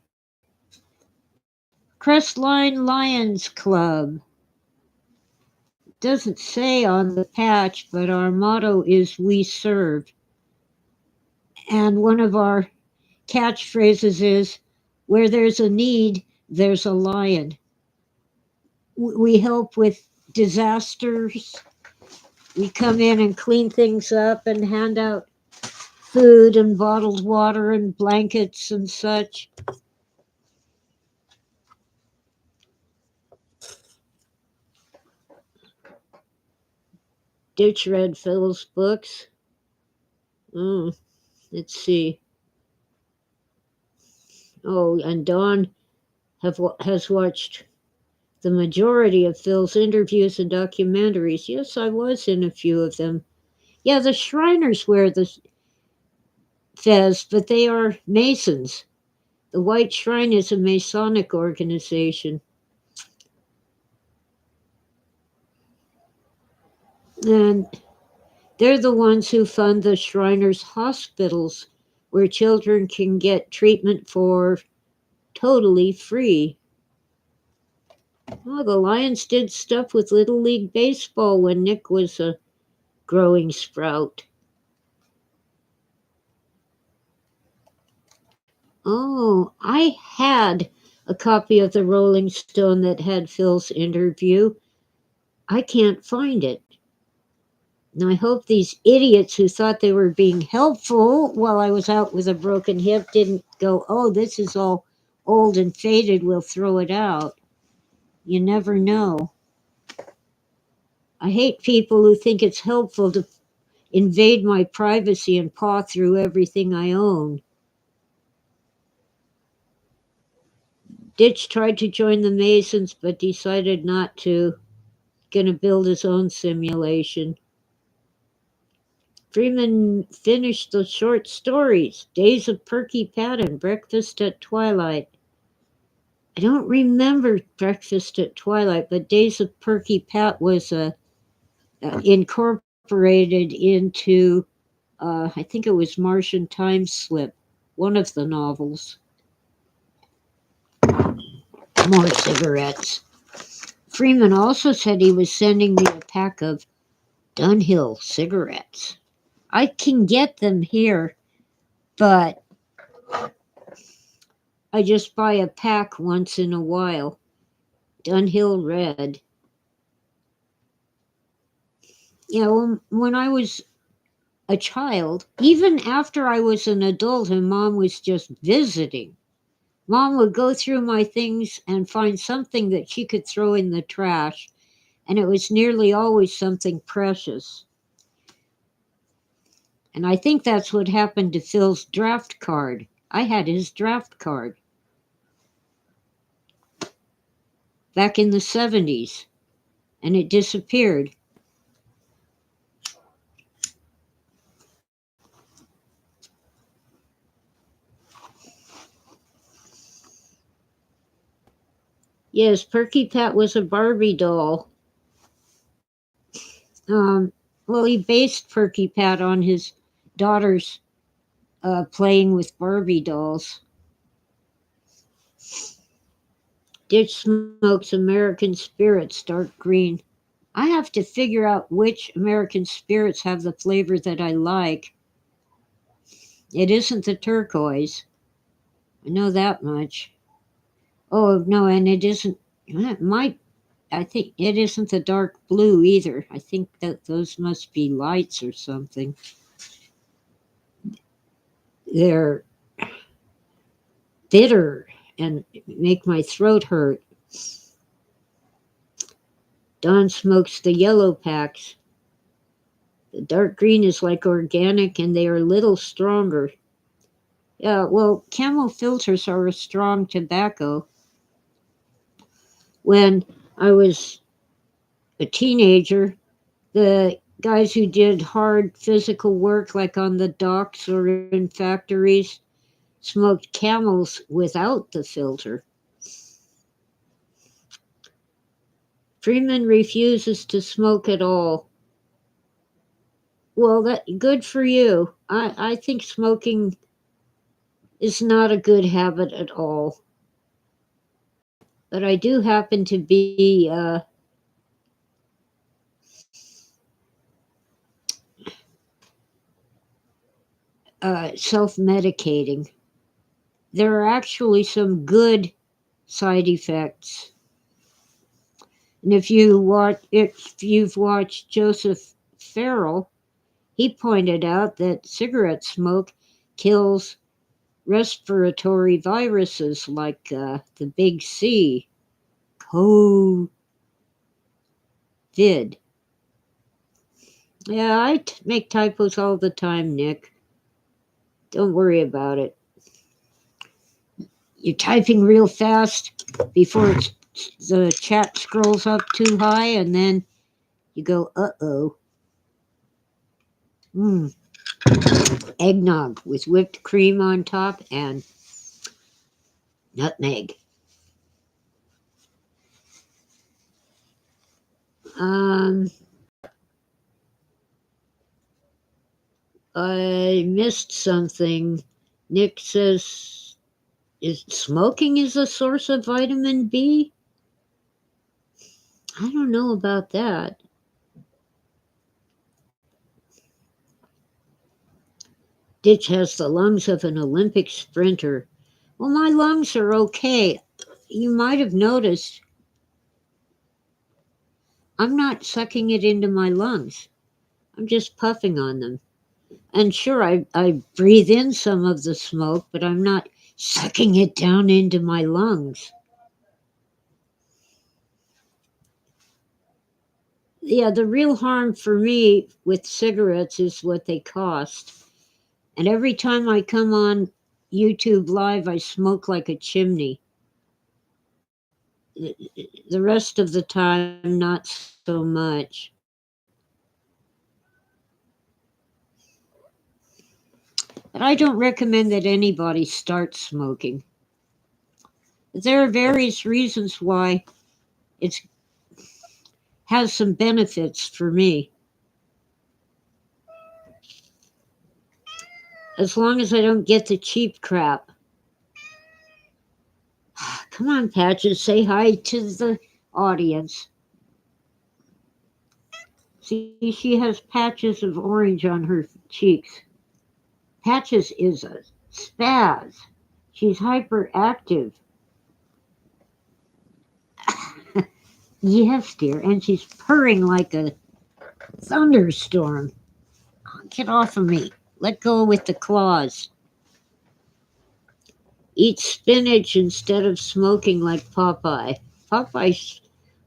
Crestline Lions Club. Doesn't say on the patch, but our motto is "We serve." And one of our catchphrases is "Where there's a need, there's a lion." We help with disasters. We come in and clean things up and hand out food and bottled water and blankets and such. Ditch read Phil's books. Oh, let's see. Oh, and Dawn has watched the majority of Phil's interviews and documentaries. Yes, I was in a few of them. Yeah, the Shriners wear the fez, but they are Masons. The White Shrine is a Masonic organization. And they're the ones who fund the Shriners hospitals where children can get treatment for totally free. Oh, the Lions did stuff with Little League Baseball when Nick was a growing sprout. Oh, I had a copy of the Rolling Stone that had Phil's interview. I can't find it. And I hope these idiots who thought they were being helpful while I was out with a broken hip didn't go, oh, this is all old and faded, we'll throw it out. You never know. I hate people who think it's helpful to invade my privacy and paw through everything I own. Ditch tried to join the Masons but decided not to. Gonna build his own simulation. Freeman finished the short stories, Days of Perky Pat and Breakfast at Twilight. I don't remember Breakfast at Twilight, but Days of Perky Pat was incorporated into, I think it was Martian Time Slip, one of the novels. More cigarettes. Freeman also said he was sending me a pack of Dunhill cigarettes. I can get them here, but I just buy a pack once in a while. Dunhill Red. Yeah, when I was a child, even after I was an adult and mom was just visiting, mom would go through my things and find something that she could throw in the trash, and it was nearly always something precious. And I think that's what happened to Phil's draft card. I had his draft card back in the 70s, and it disappeared. Yes, Perky Pat was a Barbie doll. Um, Well, he based Perky Pat on his daughter's playing with Barbie dolls. Ditch smokes American Spirits dark green. I have to figure out which American Spirits have the flavor that I like. It isn't the turquoise. I know that much. Oh, no, and it isn't. It might. I think it isn't the dark blue either. I think that those must be lights or something. They're bitter and make my throat hurt. Don smokes the yellow packs. The dark green is like organic and they are a little stronger. Yeah, well, camel filters are a strong tobacco. When I was a teenager, the guys who did hard physical work, like on the docks or in factories, smoked camels without the filter. Freeman refuses to smoke at all. Well, that good for you. I think smoking is not a good habit at all. But I do happen to be self medicating. There are actually some good side effects. And if you've watched Joseph Farrell, he pointed out that cigarette smoke kills respiratory viruses like the big C, COVID. Yeah, make typos all the time, Nick. Don't worry about it. You're typing real fast before the chat scrolls up too high, and then you go, uh-oh. Mm. Eggnog with whipped cream on top and nutmeg. Um, I missed something. Nick says, "Is smoking is a source of vitamin B?" I don't know about that. Ditch has the lungs of an Olympic sprinter. Well, my lungs are okay. You might have noticed I'm not sucking it into my lungs. I'm just puffing on them. And sure, I breathe in some of the smoke, but I'm not sucking it down into my lungs. Yeah, the real harm for me with cigarettes is what they cost. And every time I come on YouTube Live, I smoke like a chimney. The rest of the time, not so much. But I don't recommend that anybody start smoking. There are various reasons why it has some benefits for me. As long as I don't get the cheap crap. Come on, Patches, say hi to the audience. See, she has patches of orange on her cheeks. Patches is a spaz. She's hyperactive. Yes, dear, and she's purring like a thunderstorm. Get off of me. Let go with the claws. Eat spinach instead of smoking like Popeye. Popeye,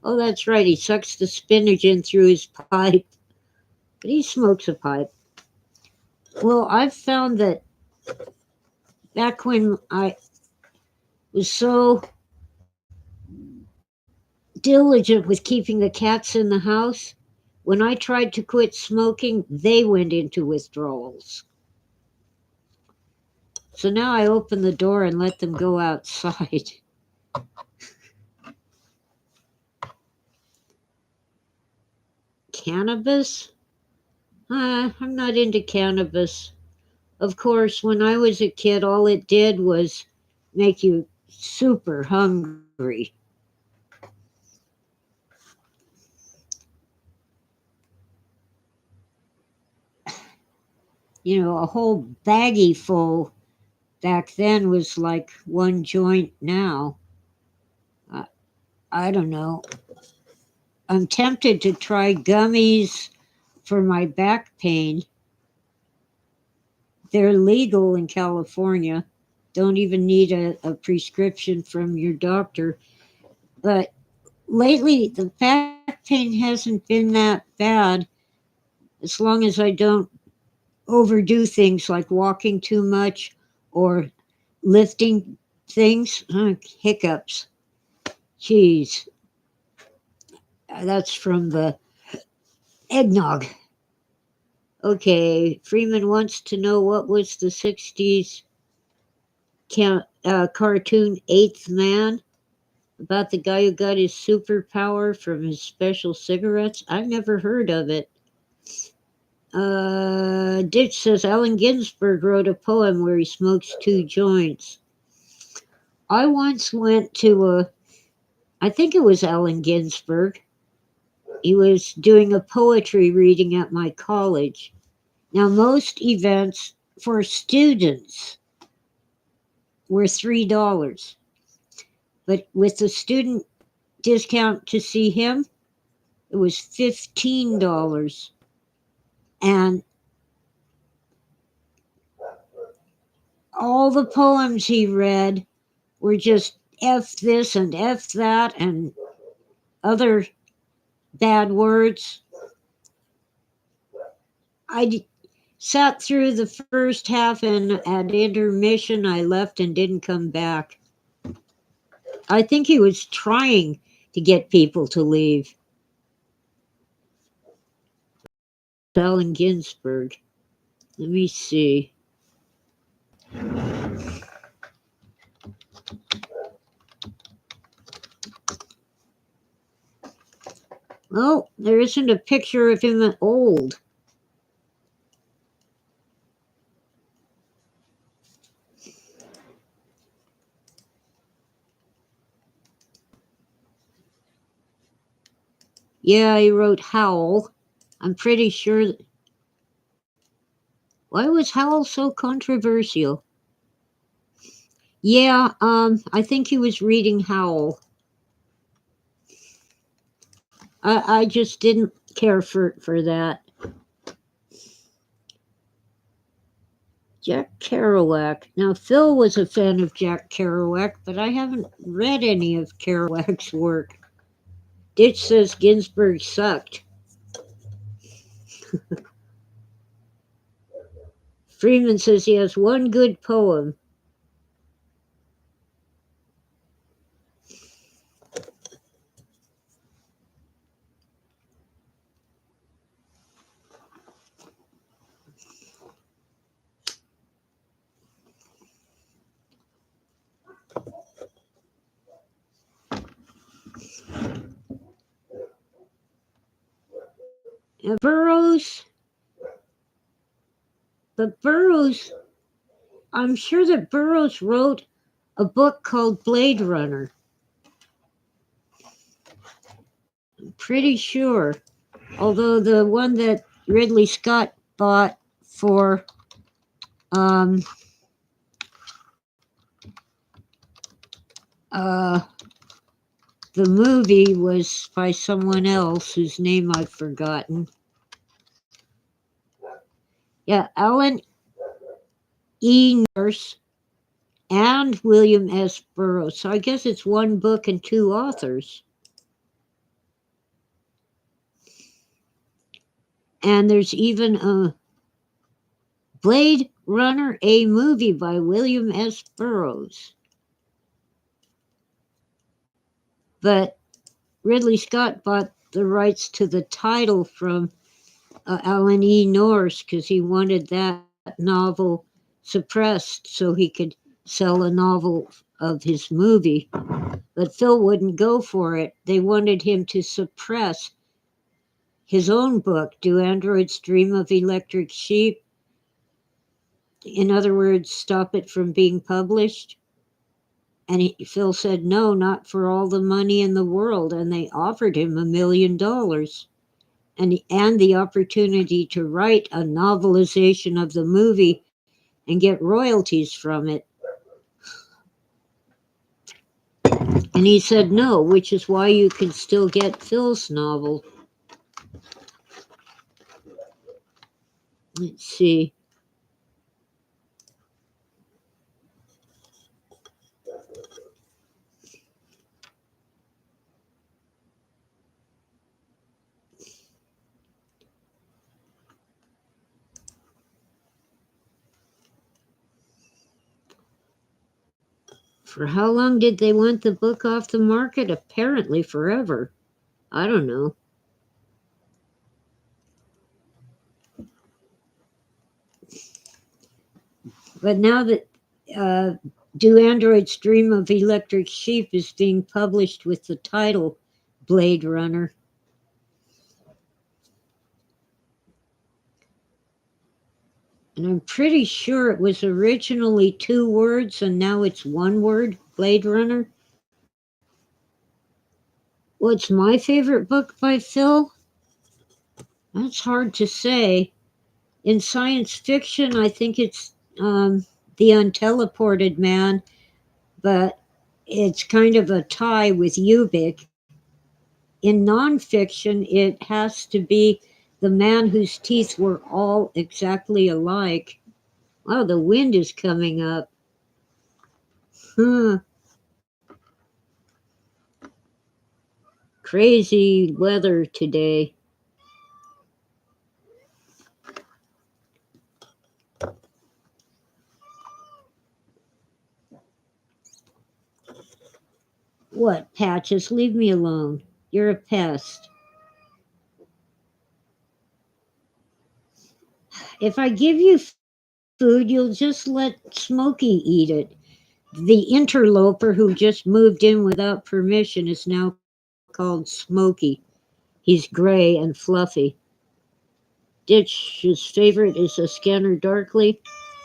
oh, that's right, he sucks the spinach in through his pipe, but he smokes a pipe. Well, I've found that back when I was so diligent with keeping the cats in the house, when I tried to quit smoking, they went into withdrawals. So now I open the door and let them go outside. Cannabis? I'm not into cannabis. Of course, when I was a kid, all it did was make you super hungry. You know, a whole baggie full back then was like one joint now. I, I don't know. I'm tempted to try gummies for my back pain. They're legal in California. Don't even need a prescription from your doctor. But lately, the back pain hasn't been that bad as long as I don't overdo things like walking too much or lifting things. Hiccups. Jeez, that's from the eggnog. Okay, Freeman wants to know what was the 60s cartoon Eighth Man about the guy who got his superpower from his special cigarettes. I've never heard of it. Ditch says Allen Ginsberg wrote a poem where he smokes two joints. I once went to I think it was Allen Ginsberg. He was doing a poetry reading at my college. Now, most events for students were $3, but with the student discount to see him, it was $15. And all the poems he read were just F this and F that and other bad words. I sat through the first half, and at intermission, I left and didn't come back. I think he was trying to get people to leave. Allen Ginsberg. Let me see. Oh, there isn't a picture of him old. Yeah, he wrote Howl. I'm pretty sure. Why was Howl so controversial? Yeah, I think he was reading Howl. I just didn't care for that. Jack Kerouac. Now, Phil was a fan of Jack Kerouac, but I haven't read any of Kerouac's work. Ditch says Ginsberg sucked. Freeman says he has one good poem. Burroughs, but Burroughs, I'm sure that Burroughs wrote a book called Blade Runner. I'm pretty sure. Although the one that Ridley Scott bought for uh, the movie was by someone else whose name I've forgotten. Yeah, Alan E. Nurse and William S. Burroughs. So I guess it's one book and two authors. And there's even a Blade Runner, a movie by William S. Burroughs. But Ridley Scott bought the rights to the title from Alan E. Norse because he wanted that novel suppressed so he could sell a novel of his movie. But Phil wouldn't go for it. They wanted him to suppress his own book, Do Androids Dream of Electric Sheep? In other words, stop it from being published. And Phil said, no, not for all the money in the world. And they offered him $1 million and the opportunity to write a novelization of the movie and get royalties from it. And he said no, which is why you can still get Phil's novel. Let's see. For how long did they want the book off the market? Apparently forever. I don't know. But now that Do Androids Dream of Electric Sheep is being published with the title Blade Runner. And I'm pretty sure it was originally 2 words and now it's 1 word, Blade Runner. What's my favorite book by Phil? That's hard to say. In science fiction, I think it's The Unteleported Man, but it's kind of a tie with Ubik. In nonfiction, it has to be The Man Whose Teeth Were All Exactly Alike. Oh, the wind is coming up. Huh. Crazy weather today. What, Patches? Leave me alone. You're a pest. If I give you food, you'll just let Smokey eat it. The interloper who just moved in without permission is now called Smokey. He's gray and fluffy. Ditch's favorite is A Scanner Darkly,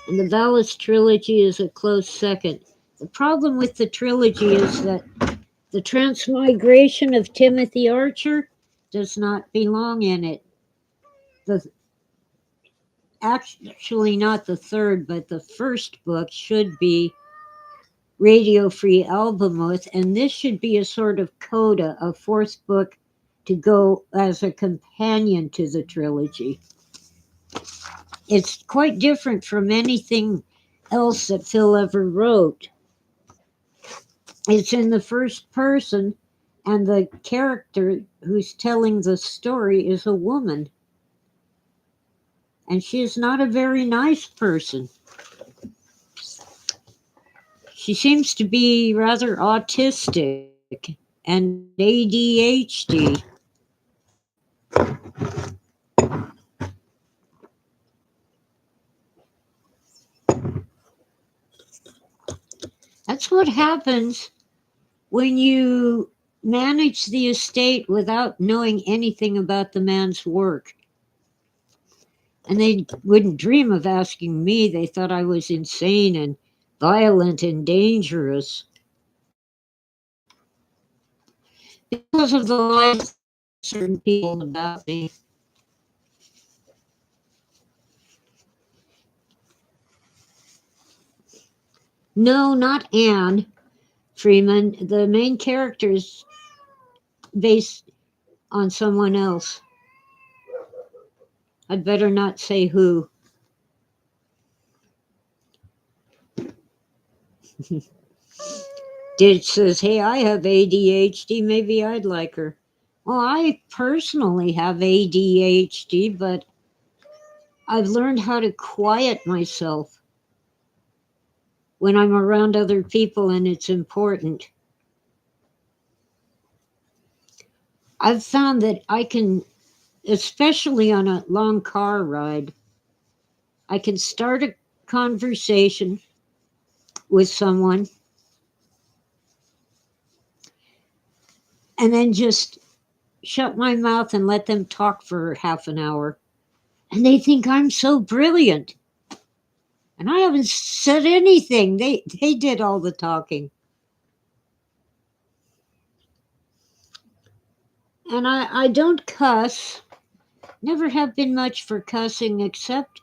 and the Valis trilogy is a close second. The problem with the trilogy is that the transmigration of Timothy Archer does not belong in it. The Actually, not the third, but the first book should be Radio Free Albemuth, and this should be a sort of coda, a fourth book to go as a companion to the trilogy. It's quite different from anything else that Phil ever wrote. It's in the first person, and the character who's telling the story is a woman. And she is not a very nice person. She seems to be rather autistic and ADHD. That's what happens when you manage the estate without knowing anything about the man's work. And they wouldn't dream of asking me. They thought I was insane and violent and dangerous. Because of the lies of certain people about me. No, not Anne Freeman. The main character is based on someone else. I'd better not say who. Ditch says, hey, I have ADHD. Maybe I'd like her. Well, I personally have ADHD, but I've learned how to quiet myself when I'm around other people and it's important. I've found that I can, especially on a long car ride, I can start a conversation with someone and then just shut my mouth and let them talk for half an hour. And they think I'm so brilliant. And I haven't said anything. They did all the talking. And I don't cuss. Never have been much for cussing except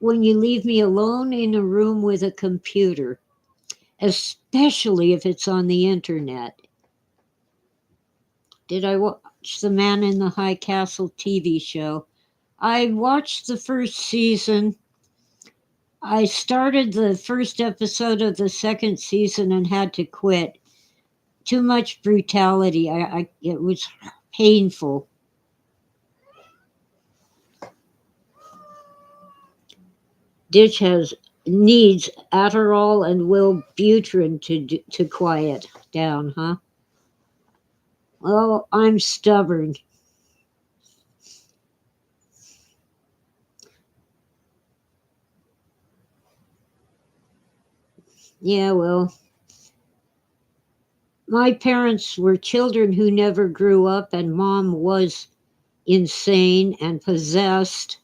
when you leave me alone in a room with a computer, especially if it's on the internet. Did I watch The Man in the High Castle TV show? I watched the first season. I started the first episode of the second season and had to quit. Too much brutality. It was painful. Ditch has needs Adderall and Wellbutrin to quiet down, huh? Well, I'm stubborn. Yeah, well, my parents were children who never grew up, and mom was insane and possessed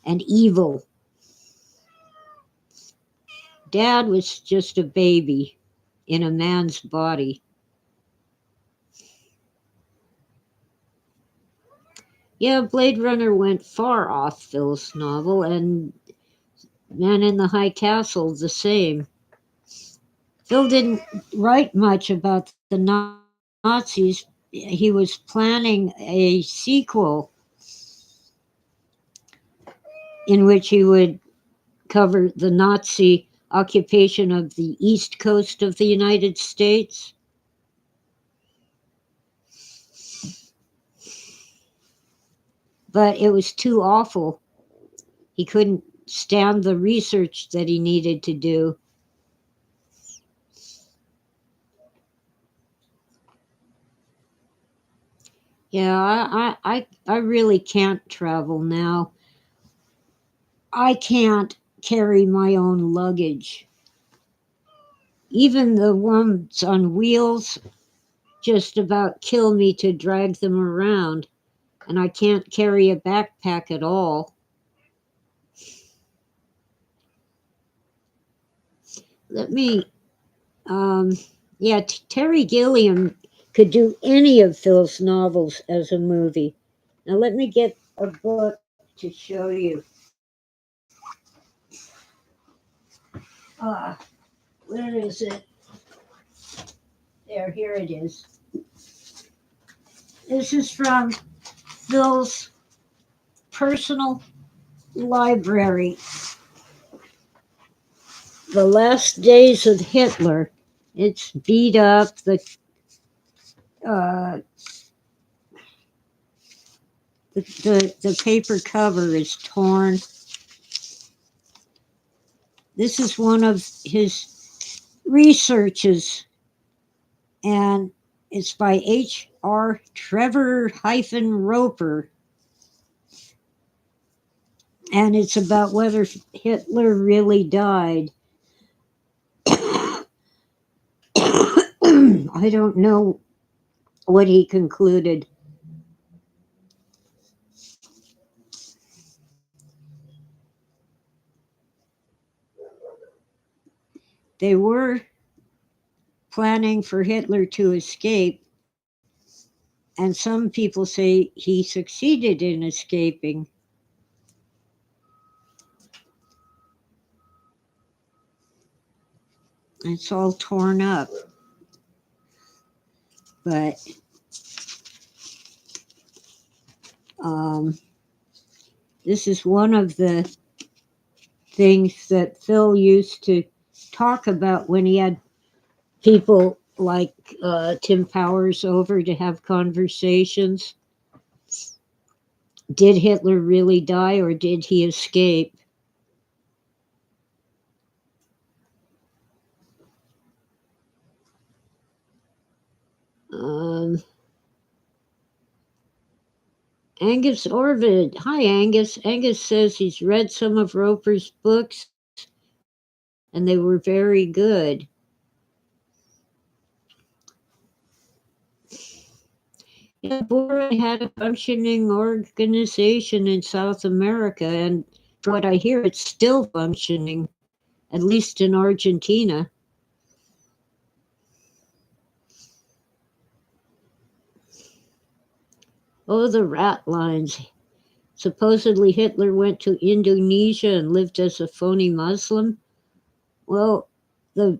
and evil. Dad was just a baby in a man's body. Yeah, Blade Runner went far off Phil's novel, and Man in the High Castle the same. Phil didn't write much about the Nazis. He was planning a sequel in which he would cover the Nazi occupation of the east coast of the United States. But it was too awful. He couldn't stand the research that he needed to do. Yeah, I really can't travel now. I can't carry my own luggage. Even the ones on wheels just about kill me to drag them around, and I can't carry a backpack at all. Let me, um, yeah, Terry Gilliam could do any of Phil's novels as a movie. Now let me get a book to show you. Ah, where is it? There, here it is. This is from Phil's personal library. The Last Days of Hitler. It's beat up. Uh, the paper cover is torn. This is one of his researches, and it's by H.R. Trevor-Roper, and it's about whether Hitler really died. I don't know what he concluded. They were planning for Hitler to escape, and some people say he succeeded in escaping. It's all torn up, but um, this is one of the things that Phil used to talk about when he had people like Tim Powers over to have conversations. Did Hitler really die or did he escape? Um, Angus Orvid. Hi, Angus. Angus says he's read some of Roper's books and they were very good. Yeah, Bora had a functioning organization in South America, and from what I hear, it's still functioning, at least in Argentina. Oh, the rat lines. Supposedly Hitler went to Indonesia and lived as a phony Muslim. Well, the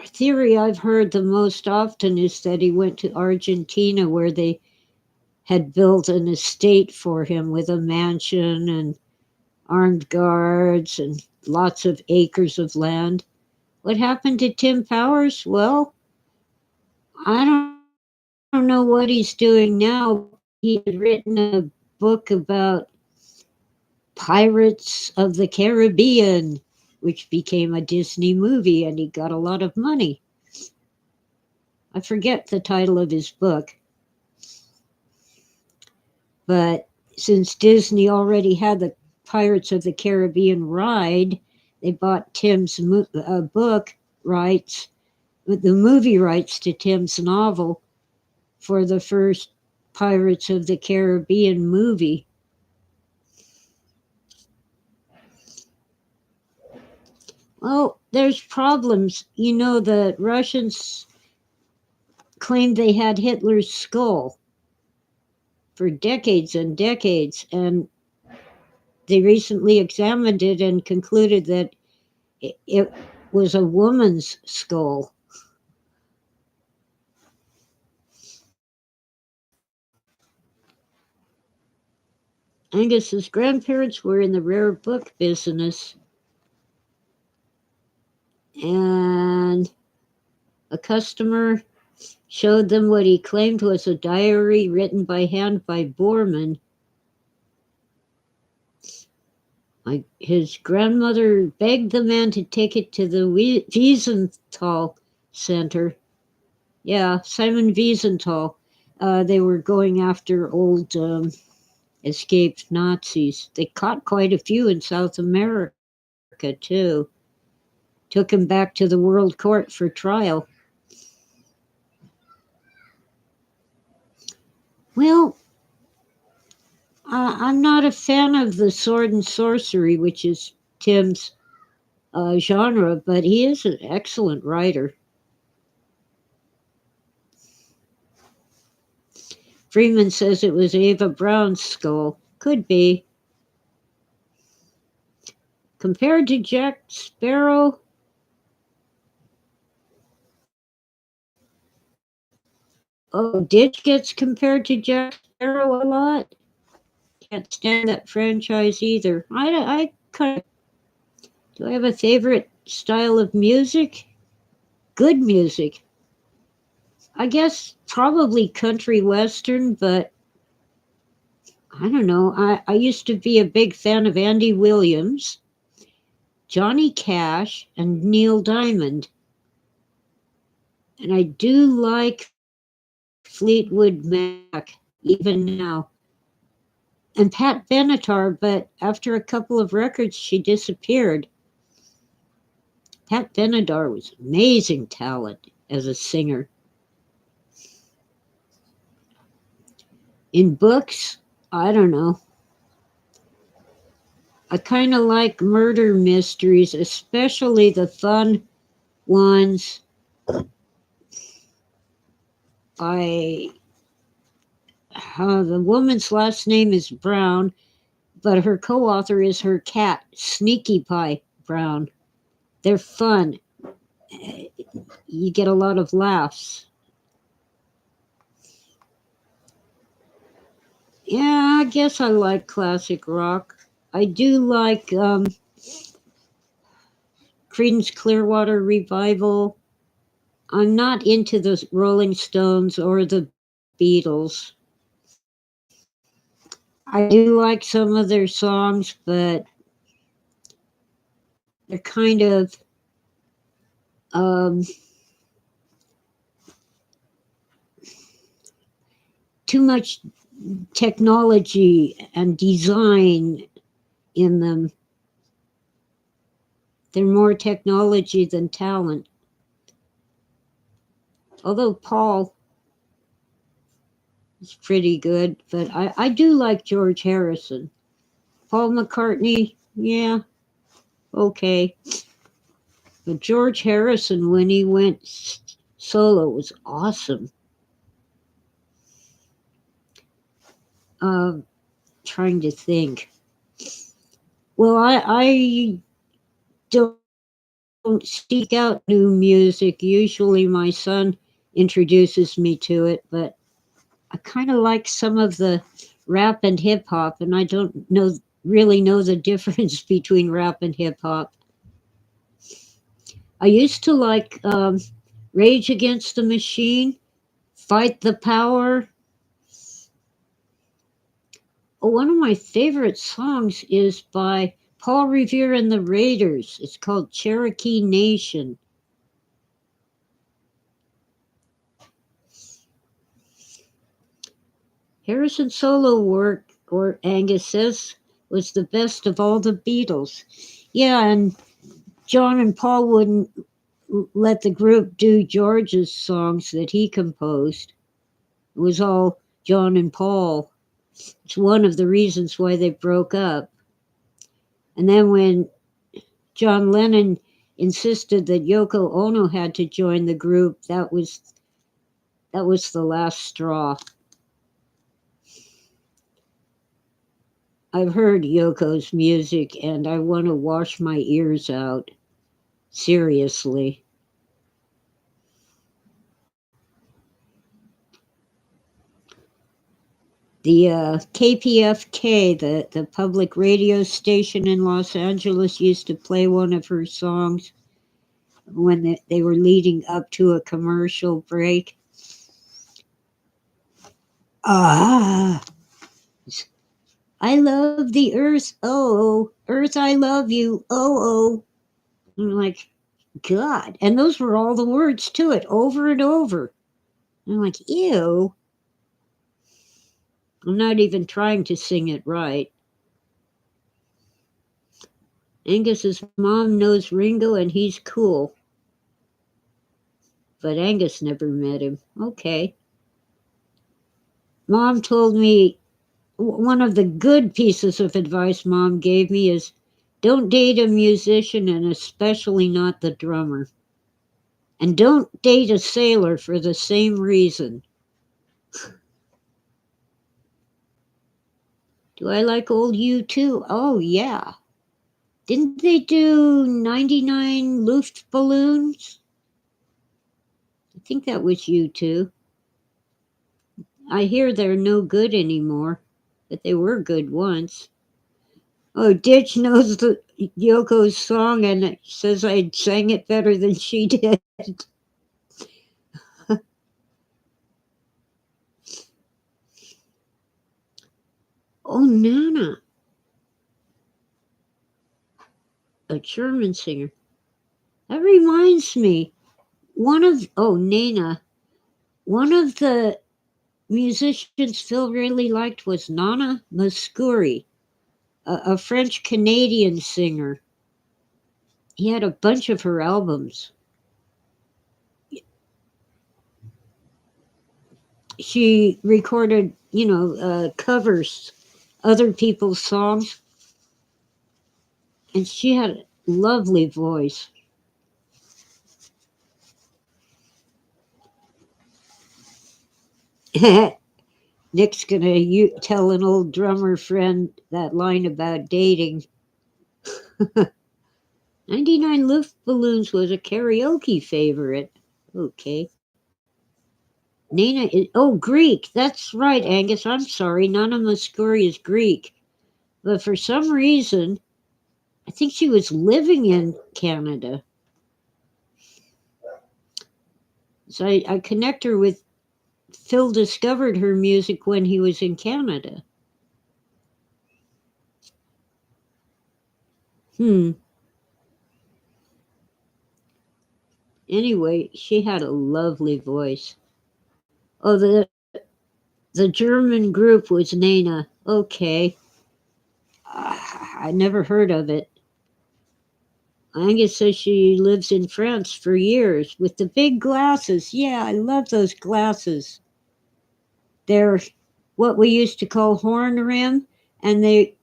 theory I've heard the most often is that he went to Argentina where they had built an estate for him with a mansion and armed guards and lots of acres of land. What happened to Tim Powers? Well, I don't know what he's doing now, but he had written a book about Pirates of the Caribbean, which became a Disney movie, and he got a lot of money. I forget the title of his book, but since Disney already had the Pirates of the Caribbean ride, they bought Tim's book rights, the movie rights to Tim's novel for the first Pirates of the Caribbean movie. Well, there's problems. You know, the Russians claimed they had Hitler's skull for decades and decades, and they recently examined it and concluded that it was a woman's skull. Angus's grandparents were in the rare book business, and a customer showed them what he claimed was a diary written by hand by Bormann. His grandmother begged the man to take it to the Wiesenthal Center. Yeah, Simon Wiesenthal. They were going after old escaped Nazis. They caught quite a few in South America, too. Took him back to the World Court for trial. Well, I'm not a fan of the sword and sorcery, which is Tim's genre, but he is an excellent writer. Freeman says it was Ava Brown's skull. Could be. Compared to Jack Sparrow, oh, Ditch gets compared to Jack Sparrow a lot. Can't stand that franchise either. I kind of. Do I have a favorite style of music? Good music. I guess probably country western, but I don't know. I used to be a big fan of Andy Williams, Johnny Cash, and Neil Diamond. And I do like Fleetwood Mac, even now. And Pat Benatar, but after a couple of records, she disappeared. Pat Benatar was amazing talent as a singer. In books, I don't know. I kind of like murder mysteries, especially the fun ones. I the woman's last name is Brown, but her co-author is her cat, Sneaky Pie Brown. They're fun. You get a lot of laughs. Yeah, I guess I like classic rock. I do like Creedence Clearwater Revival. I'm not into the Rolling Stones or the Beatles. I do like some of their songs, but they're kind of um, too much technology and design in them. They're more technology than talent. Although Paul It's pretty good, but I do like George Harrison. Paul McCartney, yeah, okay. But George Harrison, when he went solo, was awesome. Uh, Trying to think. Well, I don't seek out new music. Usually my son introduces me to it, but I kind of like some of the rap and hip hop, and I don't really know the difference between rap and hip hop. I used to like Rage Against the Machine, Fight the Power. Oh, one of my favorite songs is by Paul Revere and the Raiders. It's called Cherokee Nation. Harrison's solo work, or Angus says, was the best of all the Beatles. Yeah, and John and Paul wouldn't let the group do George's songs that he composed. It was all John and Paul. It's one of the reasons why they broke up. And then when John Lennon insisted that Yoko Ono had to join the group, that was the last straw. I've heard Yoko's music and I want to wash my ears out. Seriously. The KPFK, the public radio station in Los Angeles, used to play one of her songs when they were leading up to a commercial break. Ah, I love the earth. Oh, earth, I love you. Oh, oh. I'm like, God. And those were all the words to it over and over. I'm like, ew. I'm not even trying to sing it right. Angus's mom knows Ringo and he's cool. But Angus never met him. Okay. Mom told me one of the good pieces of advice mom gave me is don't date a musician and especially not the drummer. And don't date a sailor for the same reason. Do I like old U2? Oh, yeah. Didn't they do 99 Luftballons? I think that was U2. I hear they're no good anymore, but they were good once. Oh, Ditch knows the Yoko's song and says I sang it better than she did. Oh, Nana, a German singer. That reminds me, Nana, one of the musicians Phil really liked was Nana Mouskouri, a French Canadian singer. He had a bunch of her albums. She recorded, covers other people's songs, and she had a lovely voice. Nick's gonna tell an old drummer friend that line about dating. 99 Luftballons was a karaoke favorite. Okay. Nana is, oh, Greek. That's right, Angus. I'm sorry. Nana Mouskouri is Greek. But for some reason, I think she was living in Canada. So I connect her with Phil discovered her music when he was in Canada. Hmm. Anyway, she had a lovely voice. Oh, the German group was Nana. Okay. I never heard of it. Angus says she lives in France for years with the big glasses. Yeah, I love those glasses. They're what we used to call horn rim, and they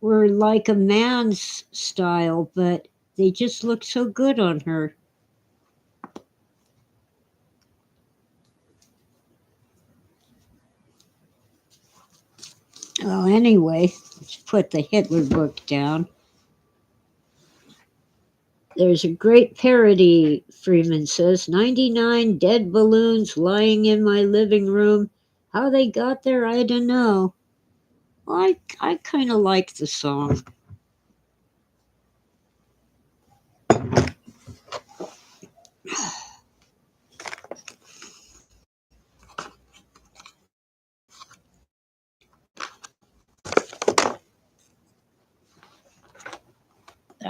were like a man's style, but they just look so good on her. Well, anyway, let's put the Hitler book down. There's a great parody, Freeman says. 99 dead balloons lying in my living room. How they got there, I don't know. Well, I kind of like the song.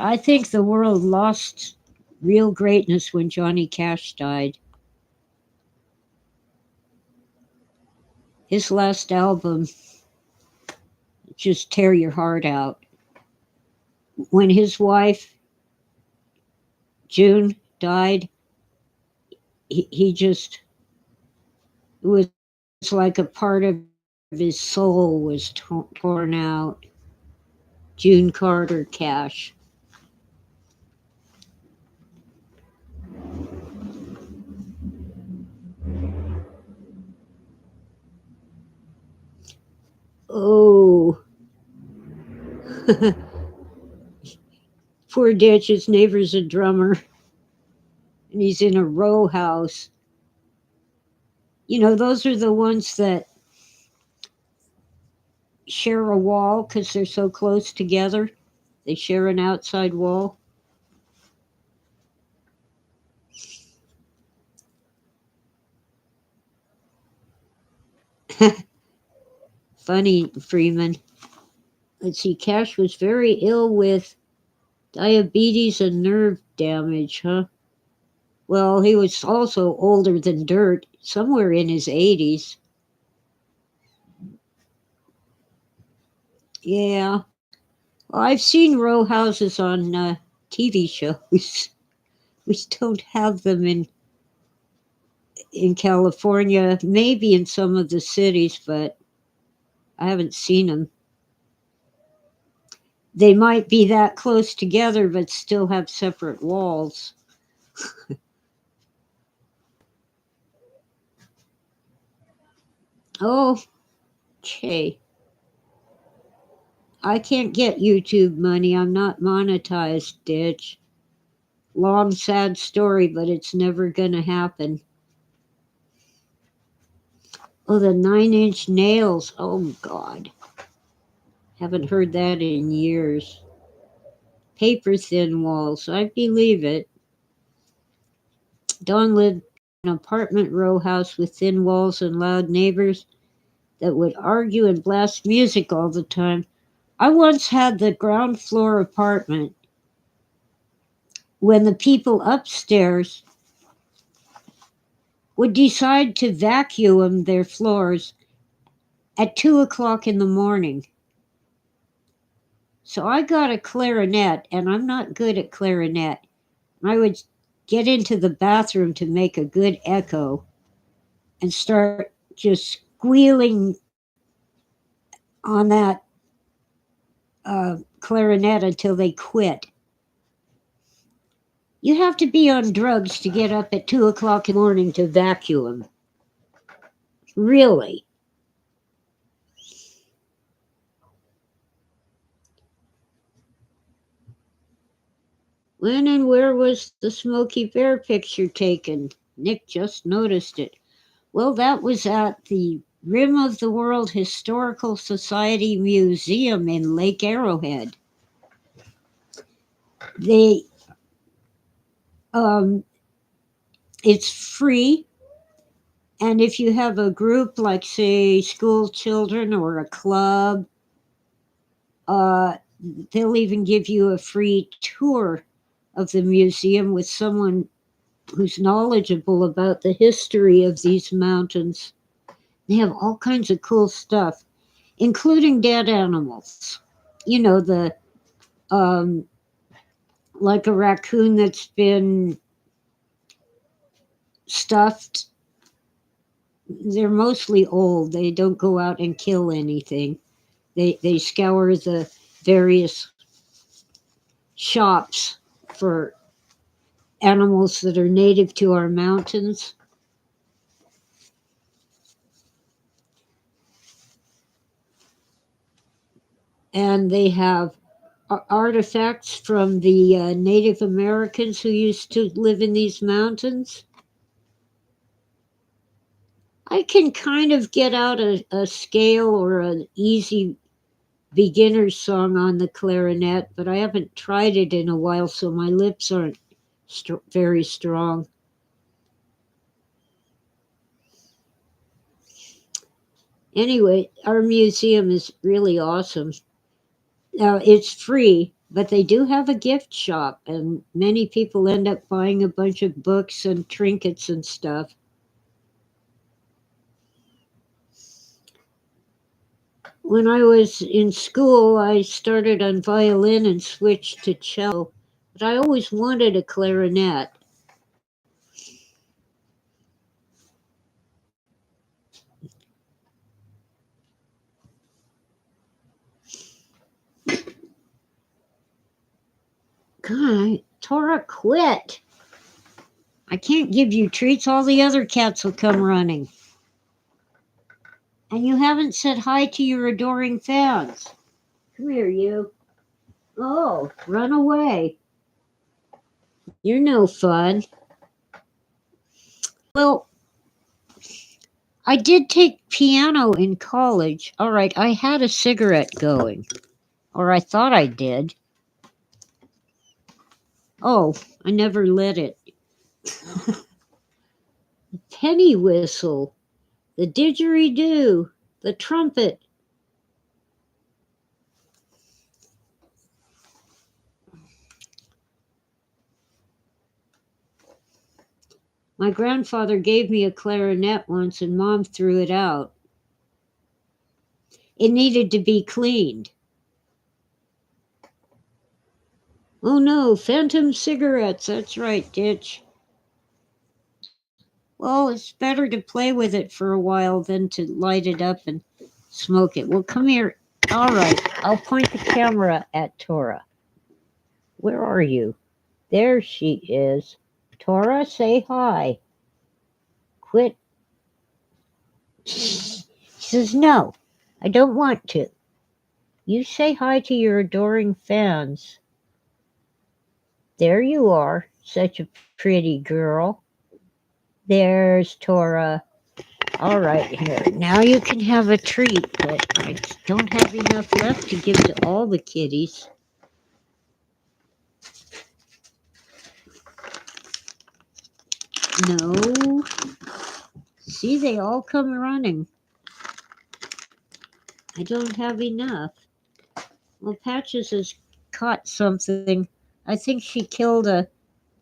I think the world lost real greatness when Johnny Cash died. His last album just tear your heart out. When his wife June died, he just it was like a part of his soul was torn out. June Carter Cash. Oh, poor Ditch. His neighbor's a drummer, and he's in a row house. You know, those are the ones that share a wall because they're so close together. They share an outside wall. Funny, Freeman. Let's see, Cash was very ill with diabetes and nerve damage, huh? Well, he was also older than dirt, somewhere in his 80s. Yeah. Well, I've seen row houses on TV shows. We don't have them in California, maybe in some of the cities, but I haven't seen them. They might be that close together, but still have separate walls. Oh, okay. I can't get YouTube money. I'm not monetized, Ditch. Long, sad story, but it's never going to happen. Oh, the 9 Inch Nails. Oh, God. Haven't heard that in years. Paper thin walls. I believe it. Don lived in an apartment row house with thin walls and loud neighbors that would argue and blast music all the time. I once had the ground floor apartment when the people upstairs would decide to vacuum their floors at 2 o'clock in the morning. So I got a clarinet, and I'm not good at clarinet. I would get into the bathroom to make a good echo and start just squealing on that clarinet until they quit. You have to be on drugs to get up at 2 o'clock in the morning to vacuum. Really? When and where was the Smokey Bear picture taken? Nick just noticed it. Well, that was at the Rim of the World Historical Society Museum in Lake Arrowhead. They, um, it's free, and if you have a group like, say, school children or a club, uh, they'll even give you a free tour of the museum with someone who's knowledgeable about the history of these mountains. They have all kinds of cool stuff, including dead animals. You know, the like a raccoon that's been stuffed they're mostly old. They don't go out and kill anything. They scour the various shops for animals that are native to our mountains. And they have artifacts from the Native Americans who used to live in these mountains. I can kind of get out a scale or an easy beginner's song on the clarinet, but I haven't tried it in a while, so my lips aren't very strong. Anyway, our museum is really awesome. Now, it's free, but they do have a gift shop, and many people end up buying a bunch of books and trinkets and stuff. When I was in school, I started on violin and switched to cello, but I always wanted a clarinet. God, Tora, quit. I can't give you treats. All the other cats will come running. And you haven't said hi to your adoring fans. Come here, you. Oh, run away. You're no fun. Well, I did take piano in college. All right, I had a cigarette going, or I thought I did. Oh, I never lit it. Penny whistle, the didgeridoo, the trumpet. My grandfather gave me a clarinet once and Mom threw it out. It needed to be cleaned. Oh no, phantom cigarettes. That's right, Ditch. Well, it's better to play with it for a while than to light it up and smoke it. Well, come here. All right, I'll point the camera at Tora. Where are you? There she is. Tora, say hi. Quit. She says, no, I don't want to. You say hi to your adoring fans. There you are, such a pretty girl. There's Tora. All right, here. Now you can have a treat, but I don't have enough left to give to all the kitties. No. See, they all come running. I don't have enough. Well, Patches has caught something. I think she killed a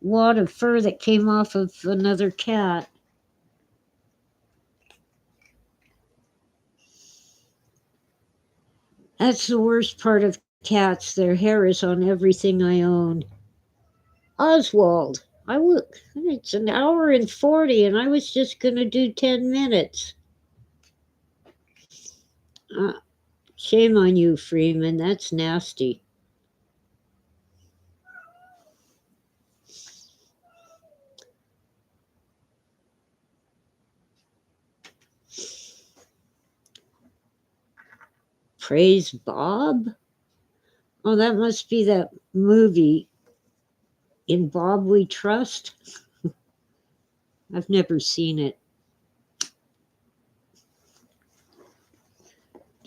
wad of fur that came off of another cat. That's the worst part of cats. Their hair is on everything I own. Oswald, it's an hour and 40, and I was just going to do 10 minutes. Uh, Shame on you, Freeman. That's nasty. Praise Bob? Oh, that must be that movie, In Bob We Trust. I've never seen it.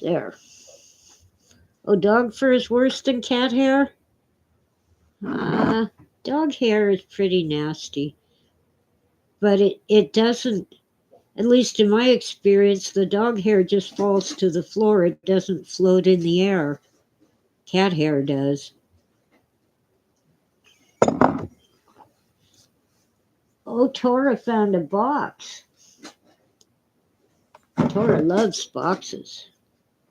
There. Oh, dog fur is worse than cat hair? Dog hair is pretty nasty. But it doesn't, at least in my experience, the dog hair just falls to the floor. It doesn't float in the air. Cat hair does. Oh, Tora found a box. Tora loves boxes.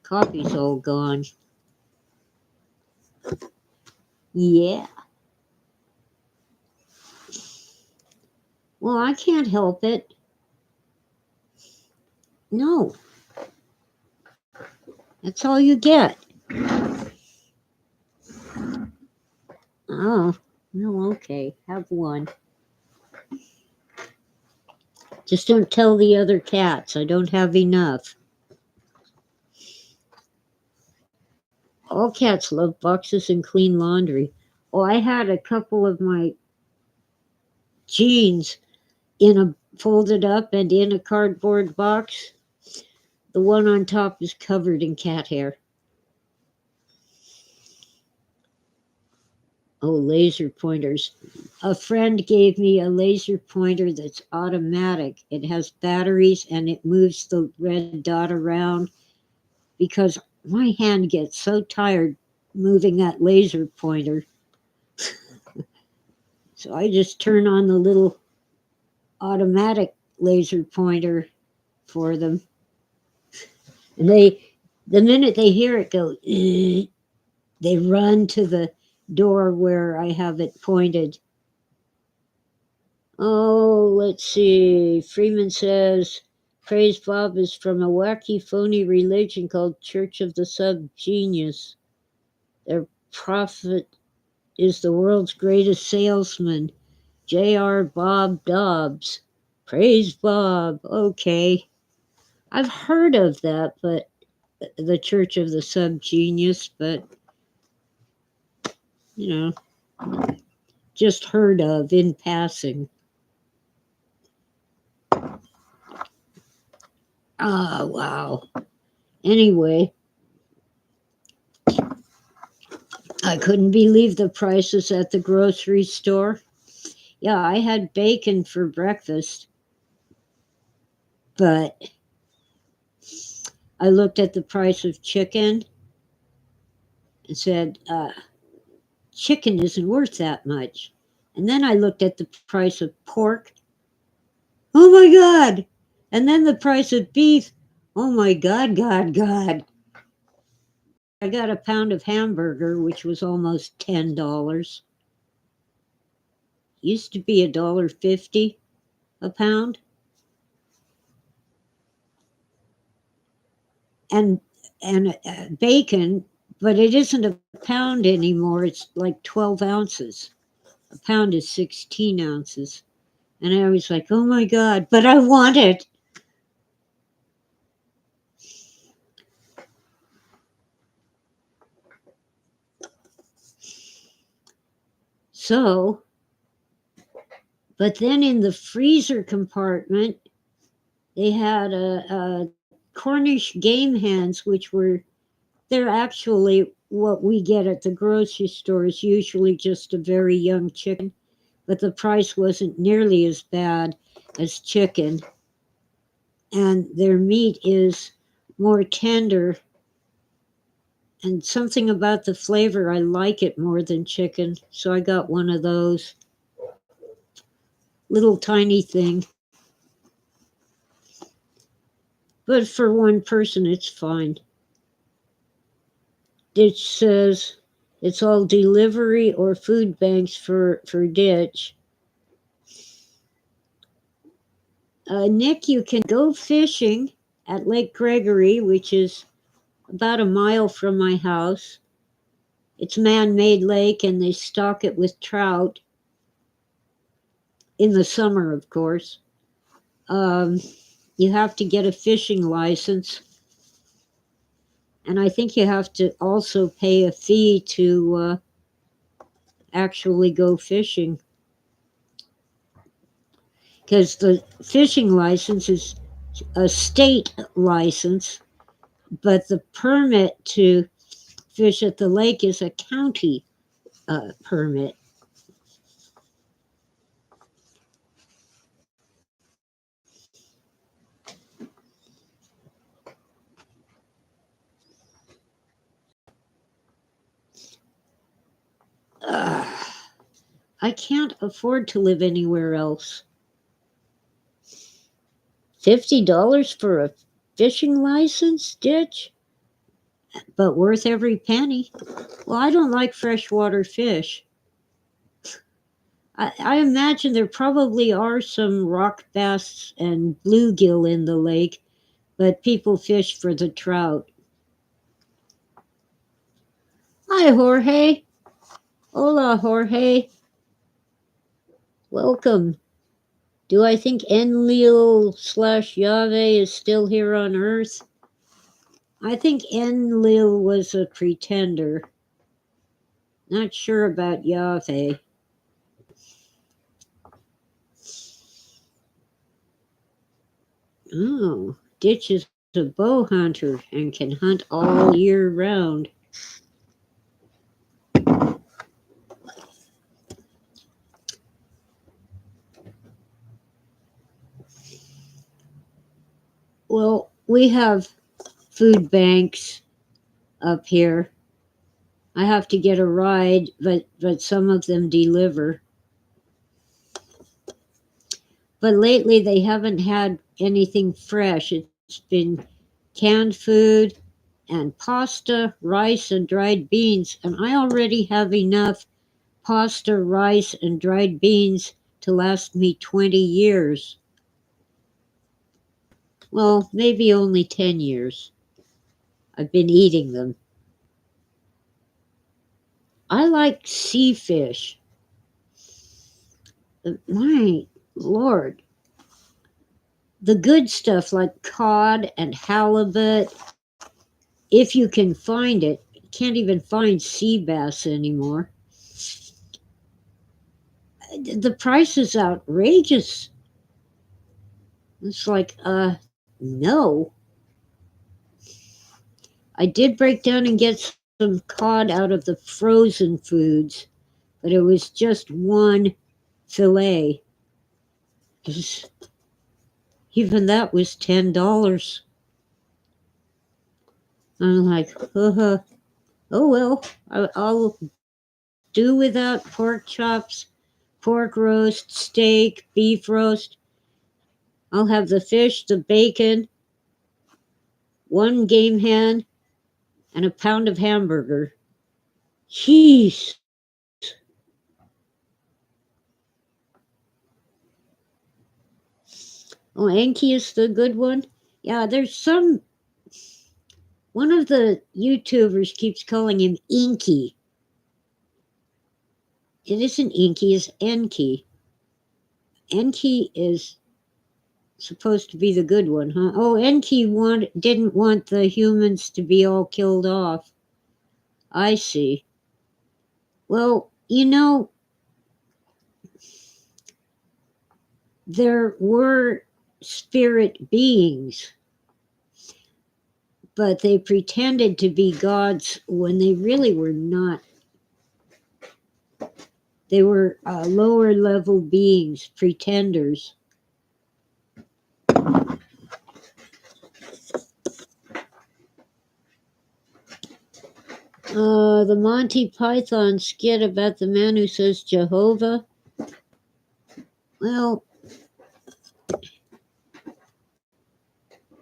Coffee's all gone. Yeah. Well, I can't help it. No, that's all you get. Oh, no, okay. Have one. Just don't tell the other cats. I don't have enough. All cats love boxes and clean laundry. Oh, I had a couple of my jeans in a folded up and in a cardboard box. The one on top is covered in cat hair. Oh, laser pointers. A friend gave me a laser pointer that's automatic. It has batteries and it moves the red dot around because my hand gets so tired moving that laser pointer. So I just turn on the little automatic laser pointer for them. And the minute they hear it go, they run to the door where I have it pointed. Oh, let's see. Freeman says, Praise Bob is from a wacky, phony religion called Church of the Subgenius. Their prophet is the world's greatest salesman, J.R. Bob Dobbs. Praise Bob. Okay. I've heard of that, but the Church of the Subgenius, but, just heard of in passing. Ah, wow. Anyway, I couldn't believe the prices at the grocery store. Yeah, I had bacon for breakfast, but I looked at the price of chicken and said, chicken isn't worth that much. And then I looked at the price of pork. Oh my God! And then the price of beef. Oh my God, God, God. I got a pound of hamburger, which was almost $10. Used to be $1.50 a pound. And bacon, but it isn't a pound anymore. It's like 12 ounces. A pound is 16 ounces. And I was like, oh my God, but I want it. So, but then in the freezer compartment, they had a Cornish game hens, they're actually what we get at the grocery store is usually just a very young chicken, but the price wasn't nearly as bad as chicken. And their meat is more tender. And something about the flavor, I like it more than chicken. So I got one of those. Little tiny thing. But for one person, it's fine. Ditch says it's all delivery or food banks for Ditch. Nick, you can go fishing at Lake Gregory, which is about a mile from my house. It's a man-made lake, and they stock it with trout in the summer, of course. You have to get a fishing license, and I think you have to also pay a fee to actually go fishing. Because the fishing license is a state license, but the permit to fish at the lake is a county permit. I can't afford to live anywhere else. $50 for a fishing license, Ditch? But worth every penny. Well, I don't like freshwater fish. I imagine there probably are some rock bass and bluegill in the lake, but people fish for the trout. Hi, Jorge. Hola, Jorge. Welcome. Do I think Enlil / Yahweh is still here on earth? I think Enlil was a pretender. Not sure about Yahweh. Oh, Ditch is a bow hunter and can hunt all year round. Well, we have food banks up here. I have to get a ride, but some of them deliver. But lately they haven't had anything fresh. It's been canned food and pasta, rice, and dried beans. And I already have enough pasta, rice, and dried beans to last me 20 years. Well, maybe only 10 years. I've been eating them. I like sea fish. My Lord. The good stuff like cod and halibut, if you can find it, you can't even find sea bass anymore. The price is outrageous. It's like, no. I did break down and get some cod out of the frozen foods, but it was just one fillet. Even that was $10. I'm like, oh well, I'll do without pork chops, pork roast, steak, beef roast. I'll have the fish, the bacon, one game hen, and a pound of hamburger. Jeez. Oh, Anki is the good one? Yeah, there's some. One of the YouTubers keeps calling him Inky. It isn't Inky, it's Enki. Enki is supposed to be the good one, huh? Oh, Enki didn't want the humans to be all killed off. I see. Well, there were spirit beings, but they pretended to be gods when they really were not. They were lower level beings, pretenders. The Monty Python skit about the man who says Jehovah. Well,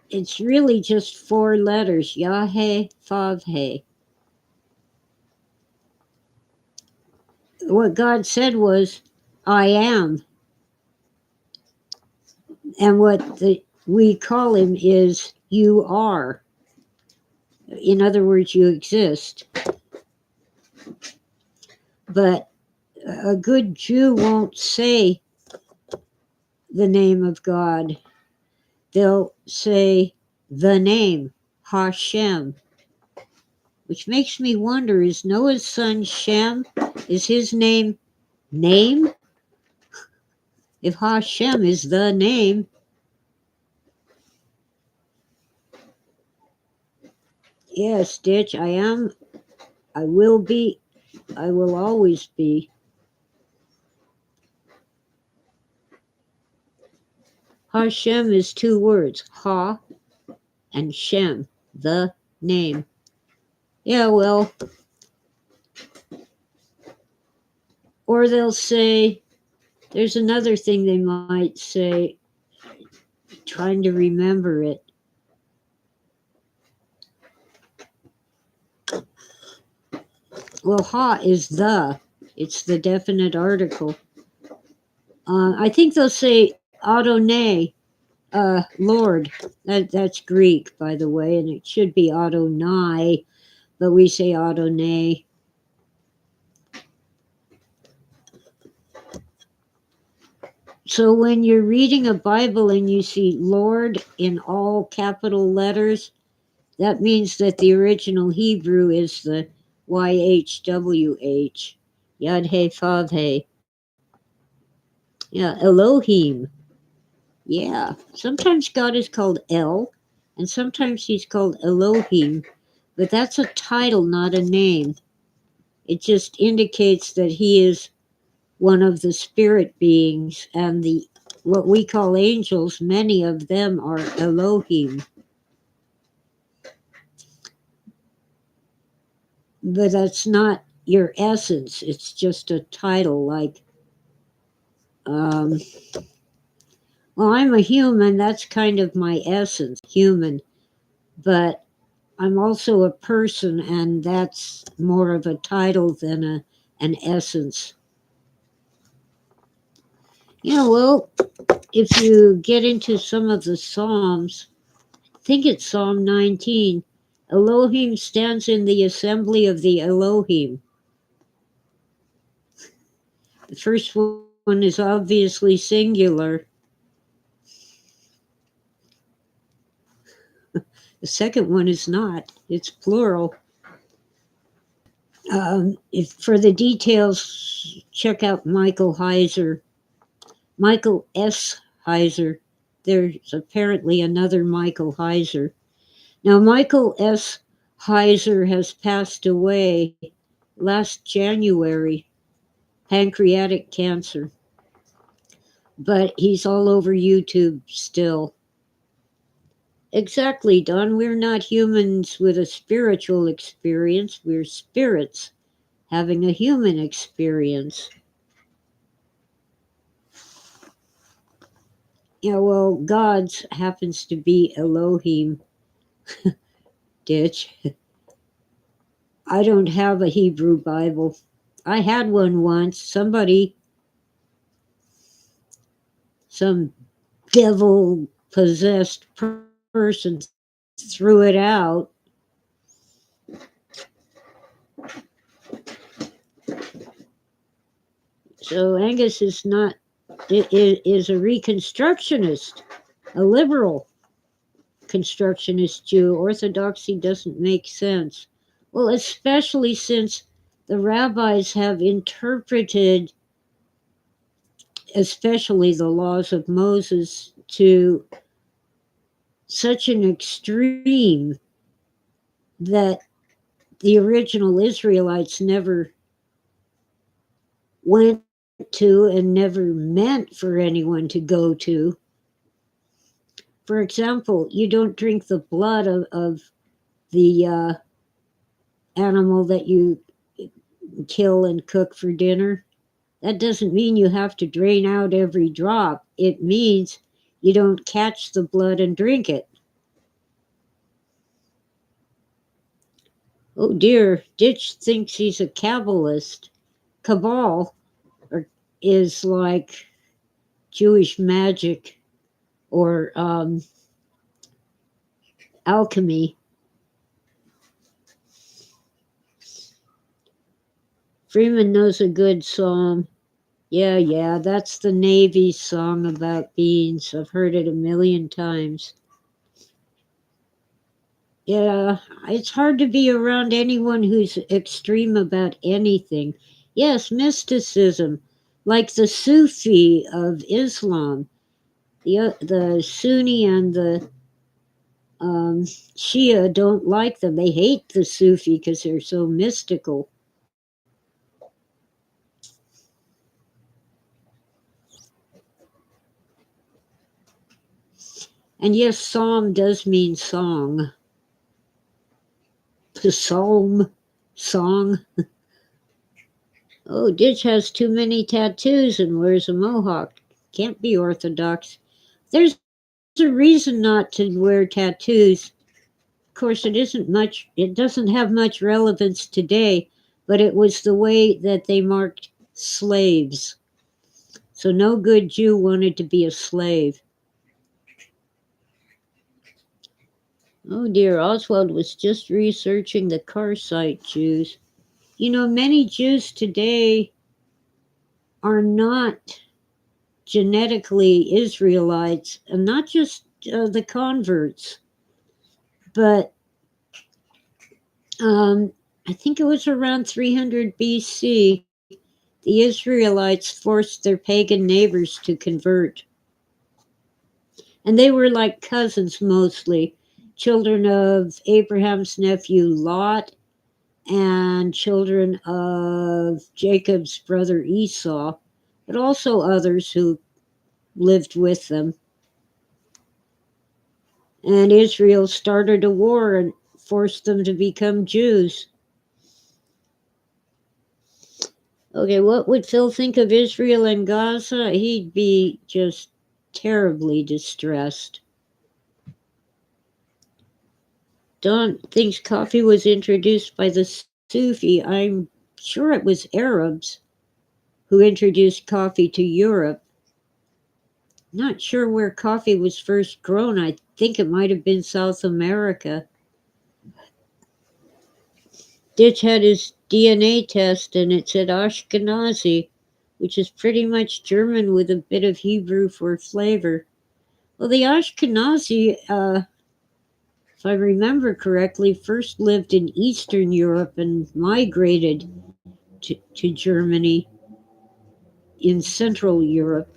it's really just 4 letters, Yahweh, Favhe. What God said was, I am. And what we call him is, you are. In other words, you exist. But a good Jew won't say the name of God. They'll say the name, Hashem. Which makes me wonder, is Noah's son Shem, is his name? If Hashem is the name. Yes, Ditch, I am, I will be, I will always be. Hashem is 2 words, Ha and Shem, the name. Yeah, well, or they'll say, there's another thing they might say, trying to remember it. Well, Ha is the, it's the definite article. I think they'll say Adonai, Lord. That's Greek, by the way, and it should be Adonai, but we say Adonai. So when you're reading a Bible and you see Lord in all capital letters, that means that the original Hebrew is the YHWH. Yad He Vav He. Yeah, Elohim. Yeah. Sometimes God is called El, and sometimes he's called Elohim, but that's a title, not a name. It just indicates that he is one of the spirit beings, and the what we call angels, many of them are Elohim. But that's not your essence. It's just a title like um, well, I'm a human. That's kind of my essence, human. But I'm also a person, and that's more of a title than an essence. Yeah, well, if you get into some of the Psalms, I think it's Psalm 19. Elohim stands in the assembly of the Elohim. The first one is obviously singular. The second one is not, it's plural. If for the details, check out Michael Heiser. Michael S. Heiser. There's apparently another Michael Heiser. Now, Michael S. Heiser has passed away last January, pancreatic cancer, but he's all over YouTube still. Exactly, Don. We're not humans with a spiritual experience, we're spirits having a human experience. Yeah, well, God's happens to be Elohim, ditch. I don't have a Hebrew Bible. I had one once. Some devil possessed person threw it out. So Angus is not, is a Reconstructionist, a liberal constructionist Jew. Orthodoxy doesn't make sense. Well, especially since the rabbis have interpreted, especially the laws of Moses, to such an extreme that the original Israelites never went to and never meant for anyone to go to. For example, you don't drink the blood of the animal that you kill and cook for dinner. That doesn't mean you have to drain out every drop. It means you don't catch the blood and drink it. Oh dear, Ditch thinks he's a Kabbalist. Cabal or, is like Jewish magic or alchemy. Freeman knows a good song. Yeah, that's the Navy song about beans. I've heard it a million times. Yeah, it's hard to be around anyone who's extreme about anything. Yes, mysticism, like the Sufi of Islam. The Sunni and the Shia don't like them. They hate the Sufi because they're so mystical. And yes, psalm does mean song. Psalm, song. Oh, Ditch has too many tattoos and wears a mohawk. Can't be orthodox. There's a reason not to wear tattoos. Of course, it doesn't have much relevance today, but it was the way that they marked slaves. So no good Jew wanted to be a slave. Oh dear, Oswald was just researching the Karsite Jews. You know, many Jews today are not genetically Israelites, and not just the converts, but um, I think it was around 300 BC, the Israelites forced their pagan neighbors to convert. And they were like cousins mostly, children of Abraham's nephew Lot and children of Jacob's brother Esau, but also others who lived with them. And Israel started a war and forced them to become Jews. Okay, what would Phil think of Israel and Gaza? He'd be just terribly distressed. Don thinks coffee was introduced by the Sufi. I'm sure it was Arabs who introduced coffee to Europe. Not sure where coffee was first grown. I think it might have been South America. Ditch had his DNA test and it said Ashkenazi, which is pretty much German with a bit of Hebrew for flavor. Well, the Ashkenazi, if I remember correctly, first lived in Eastern Europe and migrated to Germany in Central Europe.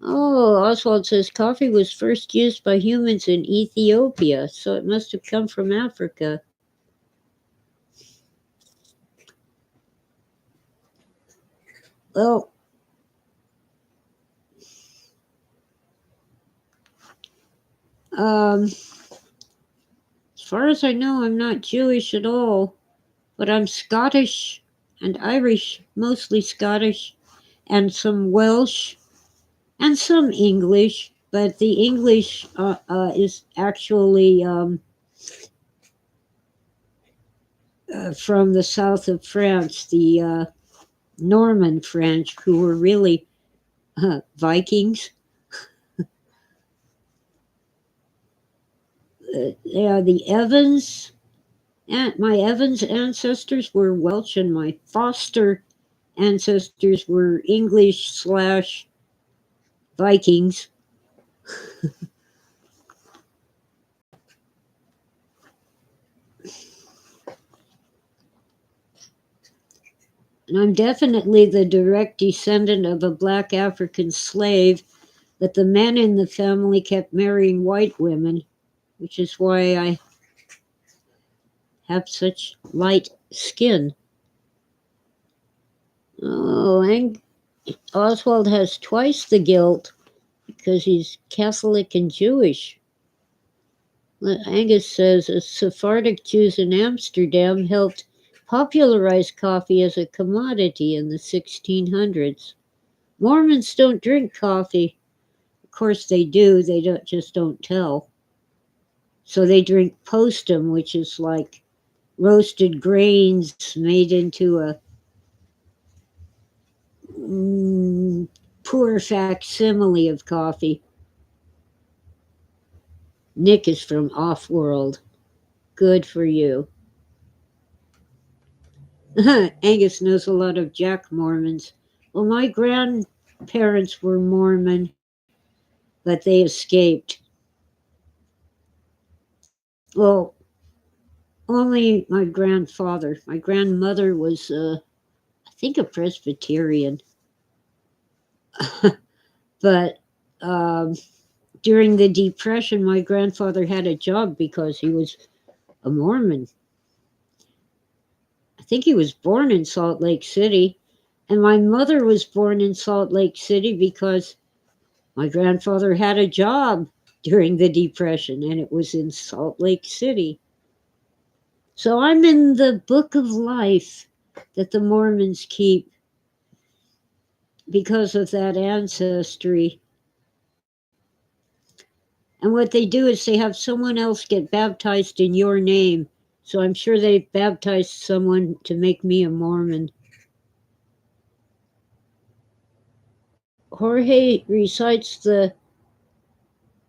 Oh, Oswald says coffee was first used by humans in Ethiopia, so it must have come from Africa. Well, as far as I know, I'm not Jewish at all, but I'm Scottish and Irish, mostly Scottish, and some Welsh and some English, but the English is actually from the south of France, the Norman French, who were really Vikings. They are the Evans. And my Evans ancestors were Welsh, and my Foster ancestors were English slash Vikings. And I'm definitely the direct descendant of a black African slave, but the men in the family kept marrying white women, which is why I have such light skin. Oh, and Oswald has twice the guilt because he's Catholic and Jewish. Angus says Sephardic Jews in Amsterdam helped popularize coffee as a commodity in the 1600s. Mormons don't drink coffee. Of course they do, they don't tell. So they drink postum, which is like roasted grains made into a poor facsimile of coffee. Nick is from Off-World. Good for you. Angus knows a lot of Jack Mormons. Well, my grandparents were Mormon, but they escaped. Well, only my grandfather. My grandmother was, I think, a Presbyterian. But during the Depression, my grandfather had a job because he was a Mormon. I think he was born in Salt Lake City. And my mother was born in Salt Lake City because my grandfather had a job during the Depression, and it was in Salt Lake City. So I'm in the book of life that the Mormons keep because of that ancestry. And what they do is they have someone else get baptized in your name. So I'm sure they baptized someone to make me a Mormon. Jorge recites the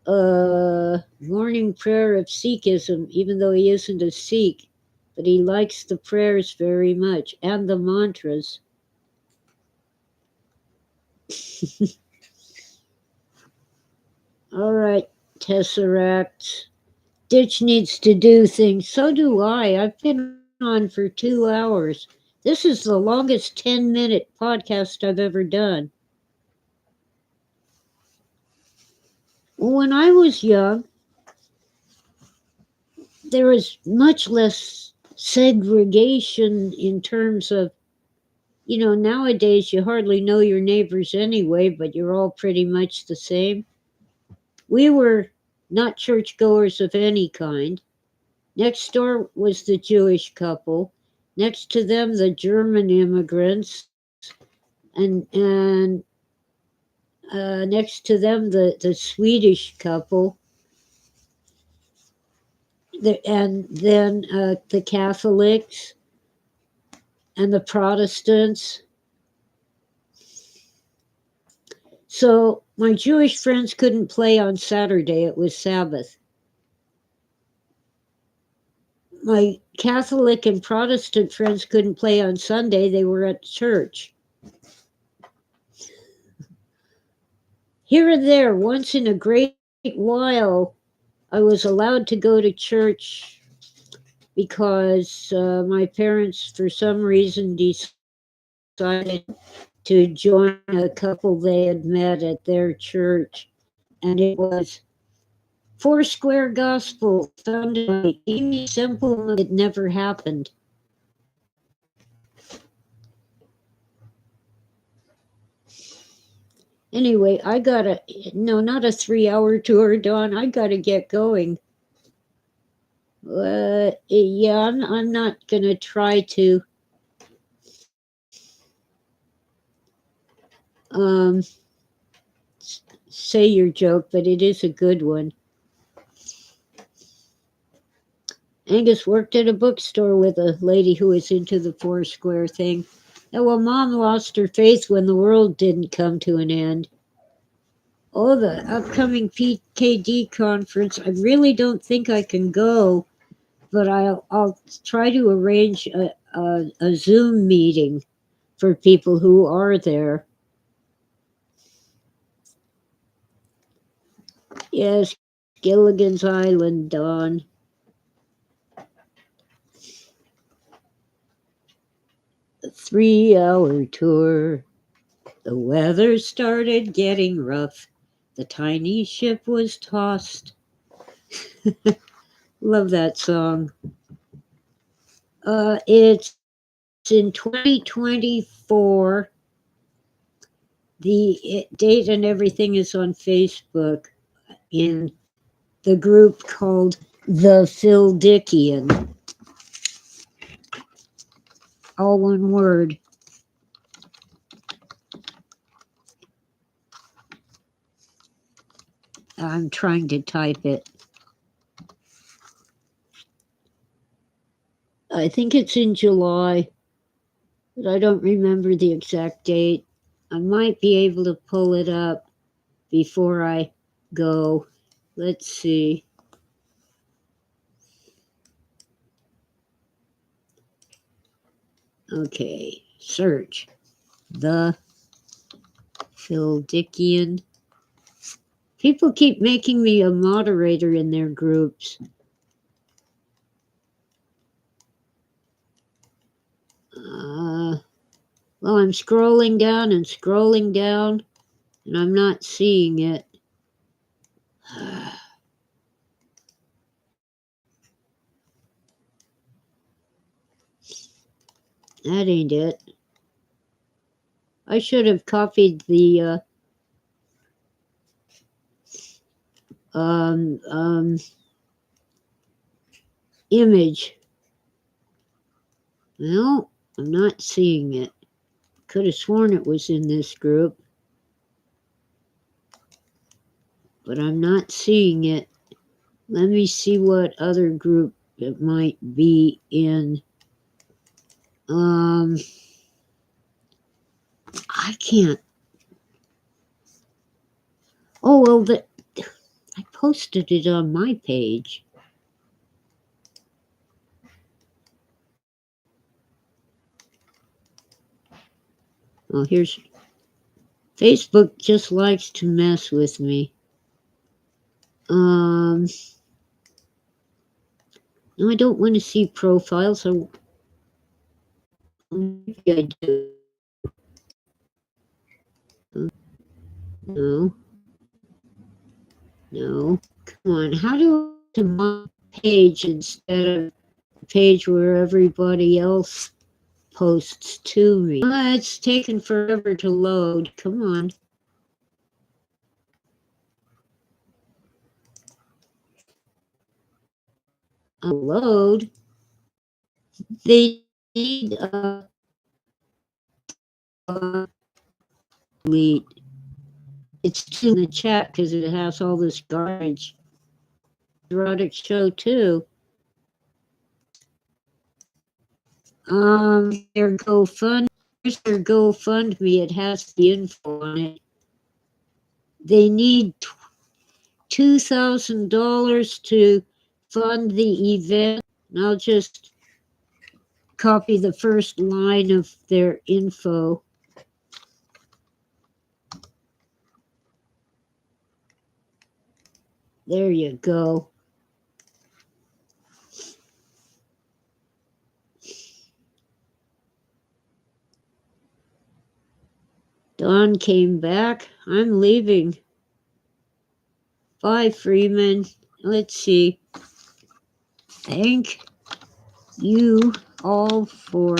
Morning prayer of Sikhism, even though he isn't a Sikh, but he likes the prayers very much and the mantras. All right, Tesseract. Ditch needs to do things. So do I. I've been on for 2 hours. This is the longest 10-minute podcast I've ever done. When I was young, there was much less segregation in terms of, nowadays you hardly know your neighbors anyway, but you're all pretty much the same. We were not churchgoers of any kind. Next door was the Jewish couple. Next to them, the German immigrants, and next to them, the Swedish couple, and then the Catholics and the Protestants. So my Jewish friends couldn't play on Saturday, it was Sabbath. My Catholic and Protestant friends couldn't play on Sunday, they were at church. Here and there, once in a great while, I was allowed to go to church because my parents, for some reason, decided to join a couple they had met at their church. And it was Foursquare Gospel, founded by Amy Semple. It never happened. Anyway, not a 3-hour tour, Dawn. I gotta get going. Yeah, I'm not gonna try to say your joke, but it is a good one. Angus worked at a bookstore with a lady who was into the Foursquare thing. And well, Mom lost her faith when the world didn't come to an end. Oh, the upcoming PKD conference. I really don't think I can go, but I'll try to arrange a Zoom meeting for people who are there. Yes, Gilligan's Island, Dawn. A 3-hour tour. The weather started getting rough. The tiny ship was tossed. Love that song. It's in 2024. The date and everything is on Facebook in the group called The Phil Dickian. All one word. I'm trying to type it. I think it's in July, but I don't remember the exact date. I might be able to pull it up before I go. Let's see. Okay, search. The Phil Dickian. People keep making me a moderator in their groups. Well, I'm scrolling down, and I'm not seeing it. That ain't it. I should have copied the image. Well, I'm not seeing it. Could have sworn it was in this group, but I'm not seeing it. Let me see what other group it might be in. I can't. Oh, well, I posted it on my page. Oh, here's Facebook just likes to mess with me. No, I don't want to see profiles. So maybe I do. No. No. Come on. How do I to my page instead of the page where everybody else posts to me? It's taken forever to load. Come on. Load. They need delete. It's too in the chat because it has all this garbage. Erotic show too. Their GoFund. Here's their GoFundMe. It has the info on it. They need $2,000 to fund the event. And I'll just copy the first line of their info. There you go. Dawn came back. I'm leaving. Bye, Freeman. Let's see. Thank you all for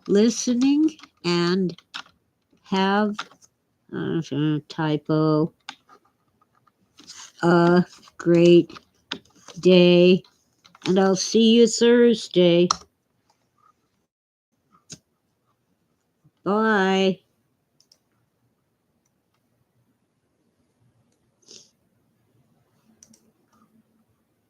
listening and have typo a great day, and I'll see you Thursday. Bye.